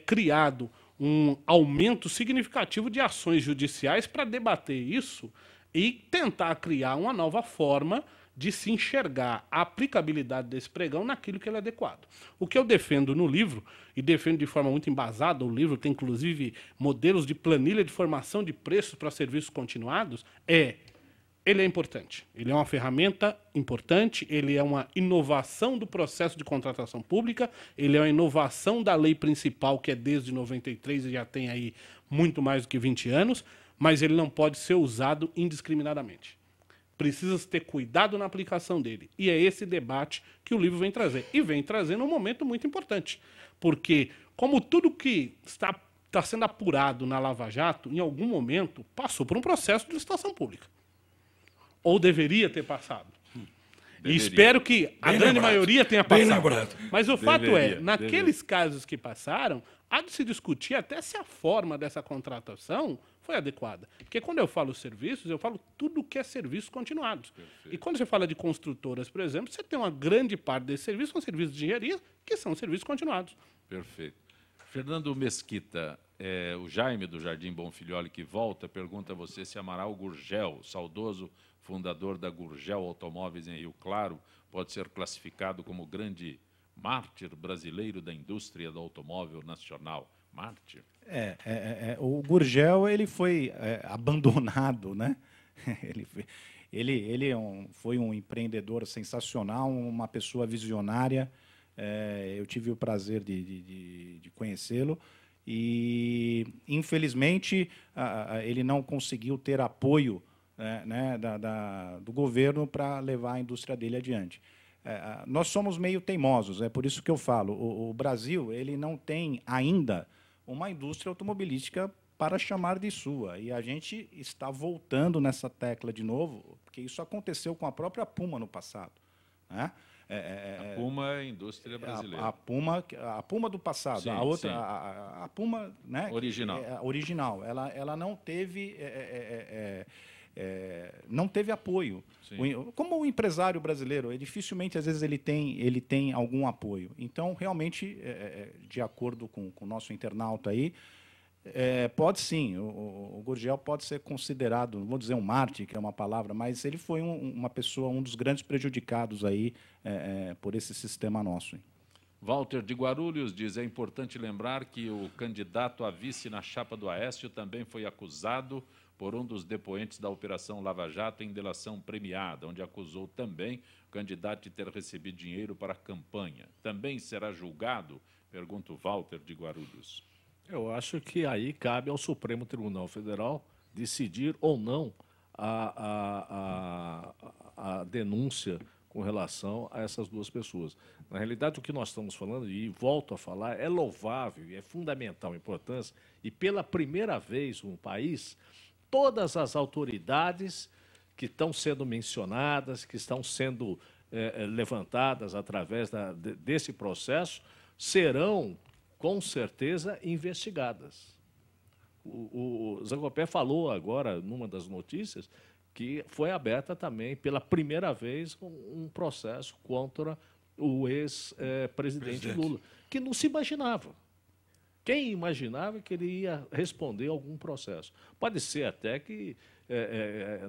criado um aumento significativo de ações judiciais para debater isso e tentar criar uma nova forma de se enxergar a aplicabilidade desse pregão naquilo que ele é adequado. O que eu defendo no livro, e defendo de forma muito embasada, o livro tem inclusive modelos de planilha de formação de preços para serviços continuados, ele é importante. Ele é uma ferramenta importante, ele é uma inovação do processo de contratação pública, ele é uma inovação da lei principal, que é desde 93 e já tem aí muito mais do que 20 anos, mas ele não pode ser usado indiscriminadamente. Precisa ter cuidado na aplicação dele. E é esse debate que o livro vem trazer. E vem trazer num momento muito importante. Porque, como tudo que está sendo apurado na Lava Jato, em algum momento, passou por um processo de licitação pública. Ou deveria ter passado. E espero que a grande maioria tenha passado. Mas o fato naqueles casos que passaram, há de se discutir até se a forma dessa contratação foi adequada. Porque quando eu falo serviços, eu falo tudo que é serviços continuados. Perfeito. E quando você fala de construtoras, por exemplo, você tem uma grande parte desses serviços, são serviços de engenharia, que são serviços continuados. Perfeito. Fernando Mesquita, o Jaime do Jardim Bonfilholi, que volta, pergunta a você se Amaral Gurgel, saudoso fundador da Gurgel Automóveis em Rio Claro, pode ser classificado como grande mártir brasileiro da indústria do automóvel nacional. Mártir? O Gurgel ele foi abandonado, né? Ele foi um empreendedor sensacional, uma pessoa visionária. Eu tive o prazer de conhecê-lo e, infelizmente, ele não conseguiu ter apoio do governo para levar a indústria dele adiante. Nós somos meio teimosos, é por isso que eu falo. O Brasil ele não tem ainda uma indústria automobilística para chamar de sua. E a gente está voltando nessa tecla de novo, porque isso aconteceu com a própria Puma no passado, né? A Puma é a indústria brasileira. A Puma do passado, Sim, a outra, sim. a Puma, né? Original. Original. Ela não teve, não teve apoio. Como o empresário brasileiro, dificilmente às vezes ele tem algum apoio. Então, realmente, de acordo com o nosso internauta aí, pode sim, o Gurgel pode ser considerado, não vou dizer um mártir, que é uma palavra, mas ele foi uma pessoa, um dos grandes prejudicados aí por esse sistema nosso. Walter de Guarulhos diz: é importante lembrar que o candidato a vice na chapa do Aécio também foi acusado por um dos depoentes da Operação Lava Jato em delação premiada, onde acusou também o candidato de ter recebido dinheiro para a campanha. Também será julgado? Pergunta o Walter de Guarulhos. Eu acho que aí cabe ao Supremo Tribunal Federal decidir ou não a denúncia com relação a essas duas pessoas. Na realidade, o que nós estamos falando, e volto a falar, é louvável e é fundamental a importância, e pela primeira vez no país, todas as autoridades que estão sendo mencionadas, que estão sendo levantadas através desse processo, serão com certeza investigadas. O Zangopé falou agora, numa das notícias, que foi aberta também, pela primeira vez, um processo contra o ex-presidente Lula, que não se imaginava. Quem imaginava que ele ia responder a algum processo? Pode ser até que,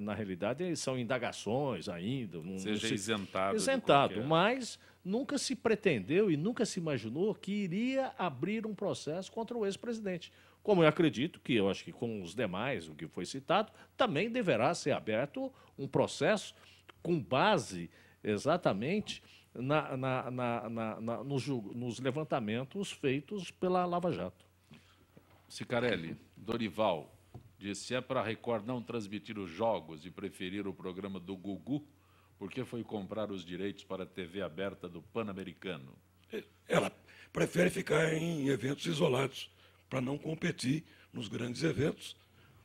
na realidade, são indagações ainda. Seja isentado. Isentado, mas nunca se pretendeu e nunca se imaginou que iria abrir um processo contra o ex-presidente. Como eu acredito que, eu acho que com os demais, o que foi citado, também deverá ser aberto um processo com base exatamente nos levantamentos feitos pela Lava Jato. Cicarelli, Dorival, disse: se é para a Record não transmitir os jogos e preferir o programa do Gugu, por que foi comprar os direitos para a TV aberta do Pan-Americano? Ela prefere ficar em eventos isolados, para não competir nos grandes eventos,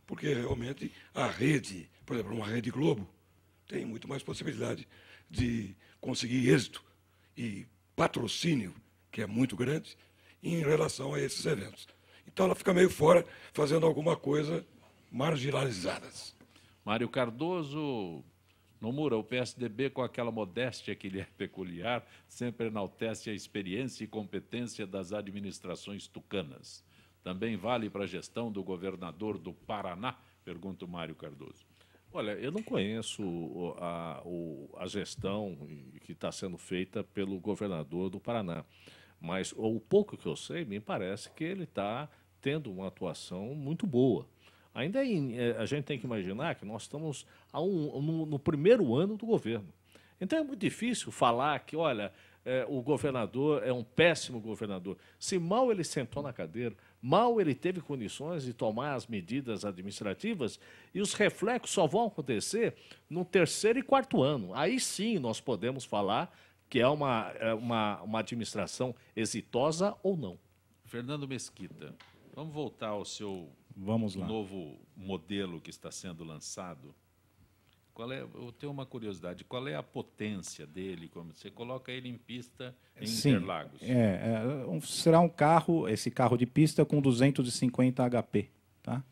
porque realmente a rede, por exemplo, uma Rede Globo, tem muito mais possibilidade de conseguir êxito e patrocínio, que é muito grande, em relação a esses eventos. Então ela fica meio fora, fazendo alguma coisa marginalizadas. Mário Cardoso, Nomura, o PSDB, com aquela modéstia que lhe é peculiar, sempre enaltece a experiência e competência das administrações tucanas. Também vale para a gestão do governador do Paraná? Pergunta o Mário Cardoso. Olha, eu não conheço a gestão que está sendo feita pelo governador do Paraná, mas o pouco que eu sei, me parece que ele está tendo uma atuação muito boa. Ainda a gente tem que imaginar que nós estamos no primeiro ano do governo. Então é muito difícil falar que, olha, o governador é um péssimo governador. Se mal ele sentou na cadeira, mal ele teve condições de tomar as medidas administrativas, e os reflexos só vão acontecer no terceiro e quarto ano. Aí sim nós podemos falar que é uma administração exitosa ou não. Fernando Mesquita, vamos voltar ao seu novo modelo que está sendo lançado. Eu tenho uma curiosidade, qual é a potência dele? Como você coloca ele em pista em Interlagos? Será um carro, esse carro de pista com 250 HP. Tá?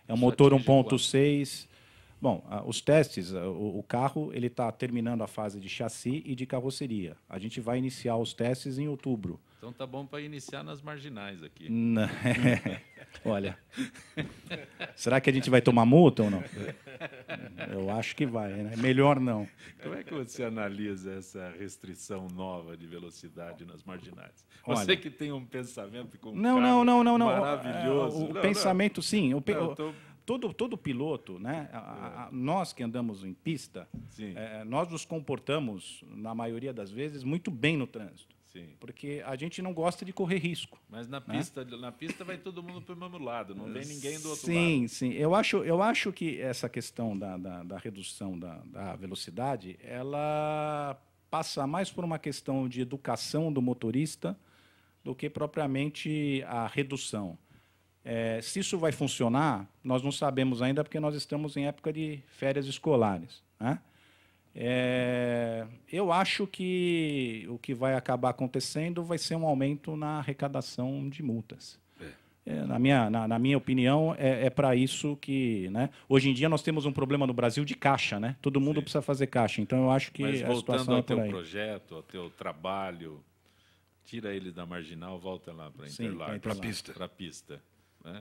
É um motor 1.6. Bom, os testes, o carro ele está terminando a fase de chassi e de carroceria. A gente vai iniciar os testes em outubro. Então tá bom para iniciar nas marginais aqui. Olha, será que a gente vai tomar multa ou não? Eu acho que vai, né? Melhor não. Como é que você analisa essa restrição nova de velocidade nas marginais? Você que tem um pensamento com maravilhoso. O pensamento, sim. Todo piloto, né? Nós que andamos em pista, nós nos comportamos, na maioria das vezes, muito bem no trânsito. Sim. Porque a gente não gosta de correr risco. Mas na pista vai todo mundo para o mesmo lado, não vem ninguém do outro lado. Sim. Eu acho que essa questão da redução da velocidade, ela passa mais por uma questão de educação do motorista do que propriamente a redução. Se isso vai funcionar, nós não sabemos ainda, porque nós estamos em época de férias escolares, né? Eu acho que o que vai acabar acontecendo vai ser um aumento na arrecadação de multas. Na minha opinião, é para isso que, né? Hoje em dia nós temos um problema no Brasil de caixa, né? Todo mundo precisa fazer caixa. Então eu acho que Mas a situação é por voltando ao aí. teu projeto, ao teu trabalho, tira ele da Marginal, volta lá para Interlagos. Para a pista. Para a pista, né?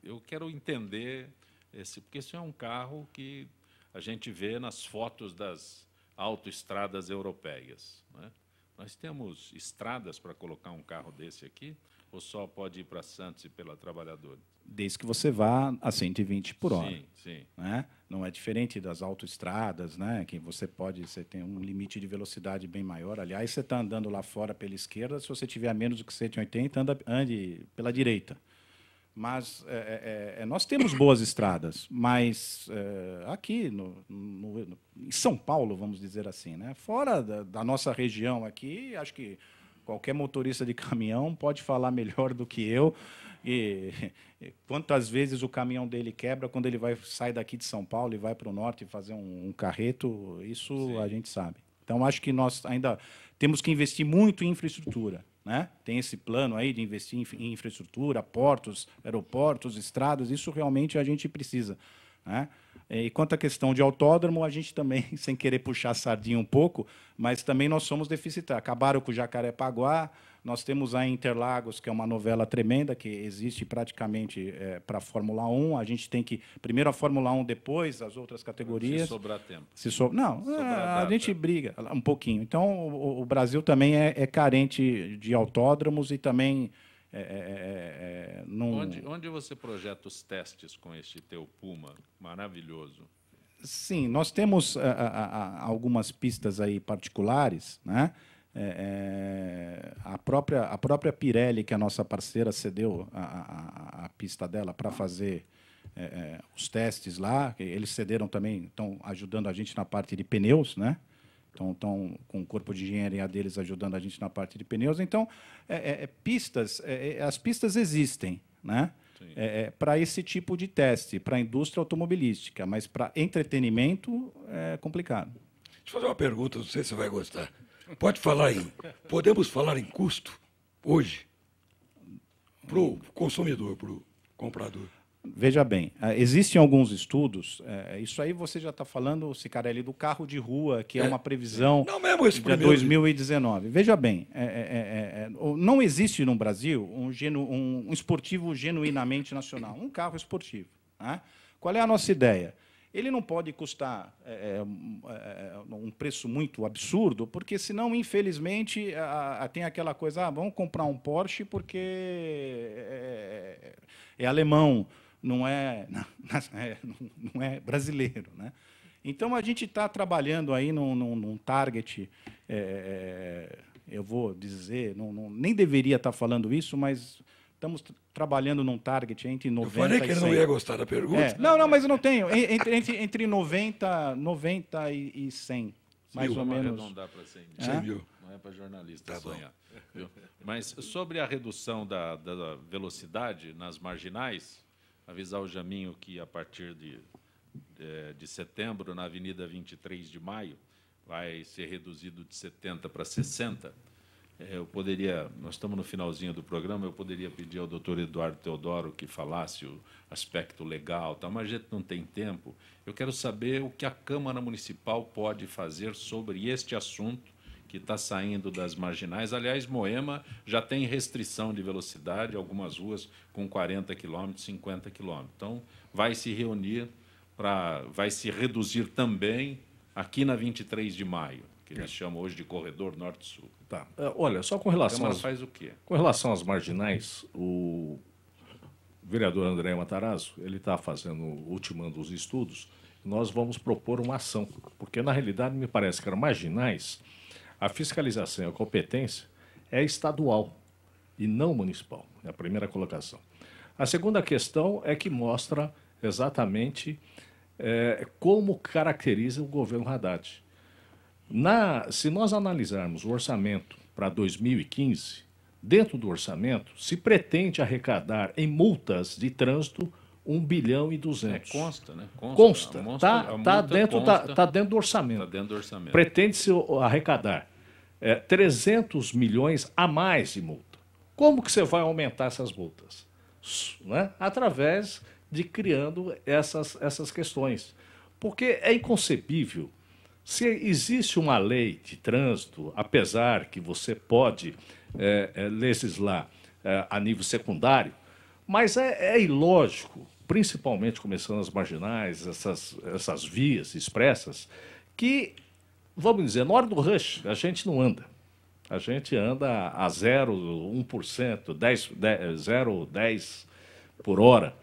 Eu quero entender porque isso é um carro que a gente vê nas fotos das autoestradas europeias, né? Nós temos estradas para colocar um carro desse aqui, ou só pode ir para Santos e pela Trabalhadora? Desde que você vá a 120 por hora. Sim, sim. Né? Não é diferente das autoestradas, né? Que você tem um limite de velocidade bem maior. Aliás, você está andando lá fora pela esquerda, se você tiver menos do que 180, ande pela direita. Mas nós temos boas estradas, mas aqui em São Paulo, vamos dizer assim, né? Fora da nossa região aqui, acho que qualquer motorista de caminhão pode falar melhor do que eu. E quantas vezes o caminhão dele quebra quando ele sai daqui de São Paulo e vai para o norte fazer um carreto, isso sim, a gente sabe. Então, acho que nós ainda temos que investir muito em infraestrutura, né? Tem esse plano aí de investir em infraestrutura, portos, aeroportos, estradas, isso realmente a gente precisa, né? E quanto à questão de autódromo, a gente também, sem querer puxar a sardinha um pouco, mas também nós somos deficitários. Acabaram com o Jacarepaguá, nós temos a Interlagos, que é uma novela tremenda, que existe praticamente para a Fórmula 1. A gente tem que... Primeiro a Fórmula 1, depois as outras categorias. Se sobrar tempo. Não, a gente briga um pouquinho. Então, o Brasil também é carente de autódromos e também... Onde você projeta os testes com este teu Puma maravilhoso? Sim, nós temos algumas pistas aí particulares, né? A própria Pirelli, que é a nossa parceira, cedeu a pista dela para fazer os testes lá. Eles cederam também, estão ajudando a gente na parte de pneus, né? Estão com o corpo de engenharia deles ajudando a gente na parte de pneus. Então, as pistas existem, né? Para esse tipo de teste, para a indústria automobilística, mas para entretenimento é complicado. Deixa eu fazer uma pergunta, não sei se você vai gostar. Podemos falar em custo hoje para o consumidor, para o comprador? Veja bem, existem alguns estudos, isso aí você já está falando, Cicarelli, do carro de rua, que é uma previsão de 2019. Veja bem, não existe no Brasil um esportivo genuinamente nacional, um carro esportivo, né? Qual é a nossa ideia? Ele não pode custar um preço muito absurdo, porque senão, infelizmente, tem aquela coisa, vamos comprar um Porsche porque é alemão, não é brasileiro, né? Então, a gente está trabalhando aí num target, eu vou dizer, nem deveria estar falando isso, mas estamos trabalhando num target entre 90 e 100. Eu falei que ele não ia gostar da pergunta. Não, mas eu não tenho. Entre 90 e 100, mais ou menos. Não dá para 100 mil. Não é para jornalista sonhar. Mas sobre a redução da velocidade nas marginais, avisar o Jaminho que, a partir de setembro, na Avenida 23 de Maio, vai ser reduzido de 70 para 60. Nós estamos no finalzinho do programa, eu poderia pedir ao doutor Eduardo Teodoro que falasse o aspecto legal, mas a gente não tem tempo. Eu quero saber o que a Câmara Municipal pode fazer sobre este assunto que está saindo das marginais. Aliás, Moema já tem restrição de velocidade, algumas ruas com 40 km, 50 km. Então, vai se reunir, vai se reduzir também aqui na 23 de maio, que eles chamam hoje de Corredor Norte-Sul. Tá. Olha, só com relação faz o quê? Com relação às marginais, o vereador André Matarazzo, ele está ultimando os estudos, nós vamos propor uma ação, porque, na realidade, me parece que eram marginais. A fiscalização e a competência é estadual e não municipal. É a primeira colocação. A segunda questão é que mostra exatamente como caracteriza o governo Haddad. Se nós analisarmos o orçamento para 2015, dentro do orçamento, se pretende arrecadar em multas de trânsito 1 bilhão e 200. Consta, né? Consta. Está dentro do orçamento. Está dentro do orçamento. Pretende-se arrecadar 300 milhões a mais de multa. Como que você vai aumentar essas multas? Né? Através de criando essas questões. Porque é inconcebível. Se existe uma lei de trânsito, apesar que você pode legislar a nível secundário, mas é ilógico, principalmente começando as marginais, essas vias expressas, que, vamos dizer, na hora do rush, a gente não anda. A gente anda a 0,1%, 0,10 por hora.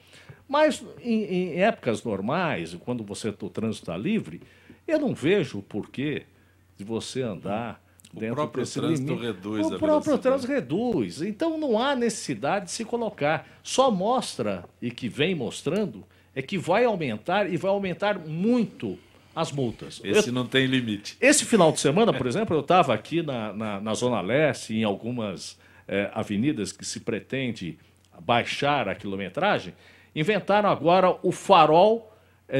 Mas em épocas normais, quando o trânsito está livre, eu não vejo o porquê de você andar dentro desse limite. O próprio trânsito reduz. Então não há necessidade de se colocar. Só mostra, e que vem mostrando, é que vai aumentar e vai aumentar muito as multas. Esse não tem limite. Esse final de semana, por exemplo, eu estava aqui na Zona Leste, em algumas avenidas que se pretende baixar a quilometragem, inventaram agora o farol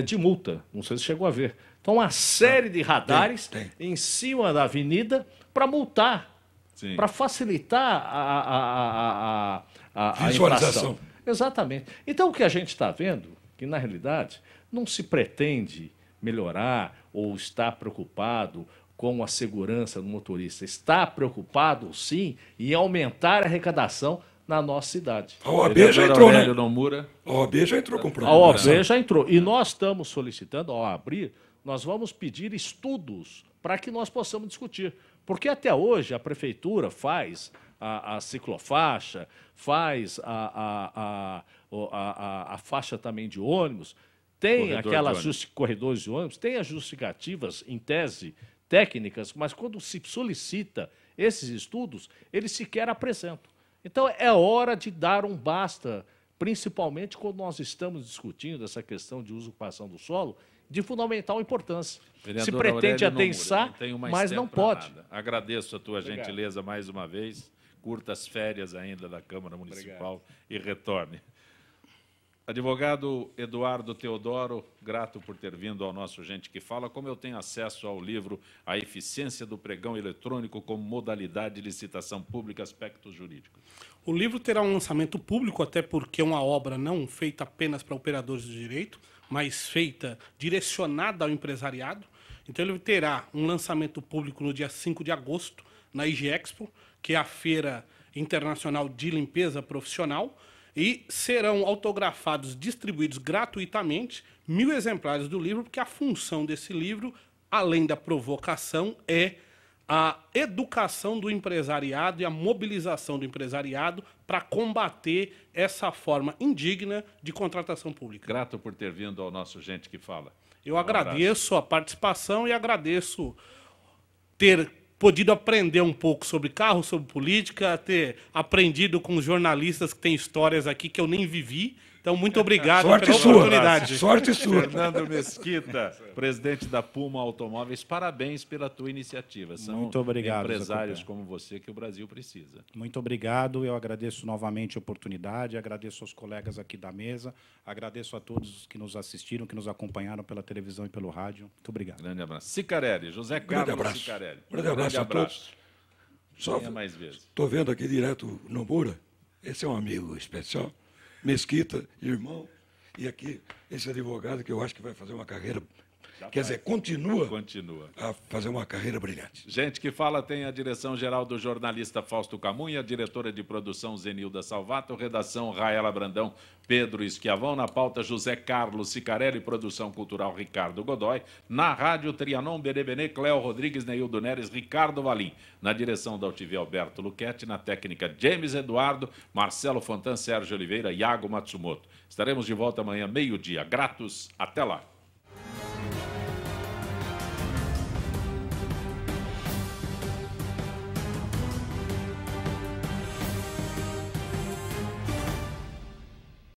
de multa. Não sei se chegou a ver. Então, uma série de radares em cima da avenida para multar, para facilitar a visualização. Exatamente. Então, o que a gente está vendo, que na realidade não se pretende melhorar ou está preocupado com a segurança do motorista. Está preocupado, sim, em aumentar a arrecadação na nossa cidade. A OAB já entrou, né? A OAB já entrou com problema. A OAB já entrou. E nós estamos solicitando, ao abrir, nós vamos pedir estudos para que nós possamos discutir. Porque até hoje a prefeitura faz a ciclofaixa, faz a faixa também de ônibus, tem aquelas corredores de ônibus, tem as justificativas, em tese, técnicas, mas quando se solicita esses estudos, eles sequer apresentam. Então, é hora de dar um basta, principalmente quando nós estamos discutindo essa questão de usurpação do solo, de fundamental importância. Se pretende adensar, mas não pode. Agradeço a tua gentileza mais uma vez. Curtas férias ainda da Câmara Municipal e retorne. Advogado Eduardo Teodoro, grato por ter vindo ao nosso Gente que Fala. Como eu tenho acesso ao livro A Eficiência do Pregão Eletrônico como Modalidade de Licitação Pública, Aspectos Jurídicos? O livro terá um lançamento público, até porque é uma obra não feita apenas para operadores de direito, mas feita, direcionada ao empresariado. Então, ele terá um lançamento público no dia 5 de agosto, na IGEXPO, que é a Feira Internacional de Limpeza Profissional, e serão autografados, distribuídos gratuitamente, 1000 exemplares do livro, porque a função desse livro, além da provocação, é a educação do empresariado e a mobilização do empresariado para combater essa forma indigna de contratação pública. Grato por ter vindo ao nosso Gente que Fala. Eu agradeço a participação e agradeço ter podido aprender um pouco sobre carro, sobre política, ter aprendido com os jornalistas que têm histórias aqui que eu nem vivi. Então, muito obrigado pela oportunidade. Sorte sua. Fernando Mesquita, presidente da Puma Automóveis, parabéns pela tua iniciativa. São muito obrigado, empresários como você que o Brasil precisa. Muito obrigado. Eu agradeço novamente a oportunidade, agradeço aos colegas aqui da mesa, agradeço a todos que nos assistiram, que nos acompanharam pela televisão e pelo rádio. Muito obrigado. Grande abraço. Cicarelli, José Carlos Cicarelli. Grande abraço a todos. Só mais vezes. Estou vendo aqui direto no Moura. Esse é um amigo especial. Mesquita, irmão, e aqui esse advogado que eu acho que vai fazer uma carreira, quer dizer, continua a fazer uma carreira brilhante. Gente que Fala tem a direção-geral do jornalista Fausto Camunha, a diretora de produção Zenilda Salvato, redação Raela Brandão, Pedro Esquiavão, na pauta José Carlos Cicarelli, produção cultural Ricardo Godoy, na rádio Trianon, Benebenê, Cléo Rodrigues, Neildo Neres, Ricardo Valim, na direção da Altivia Alberto Luquete, na técnica James Eduardo, Marcelo Fontan, Sérgio Oliveira, Iago Matsumoto. Estaremos de volta amanhã, meio-dia. Gratos, até lá.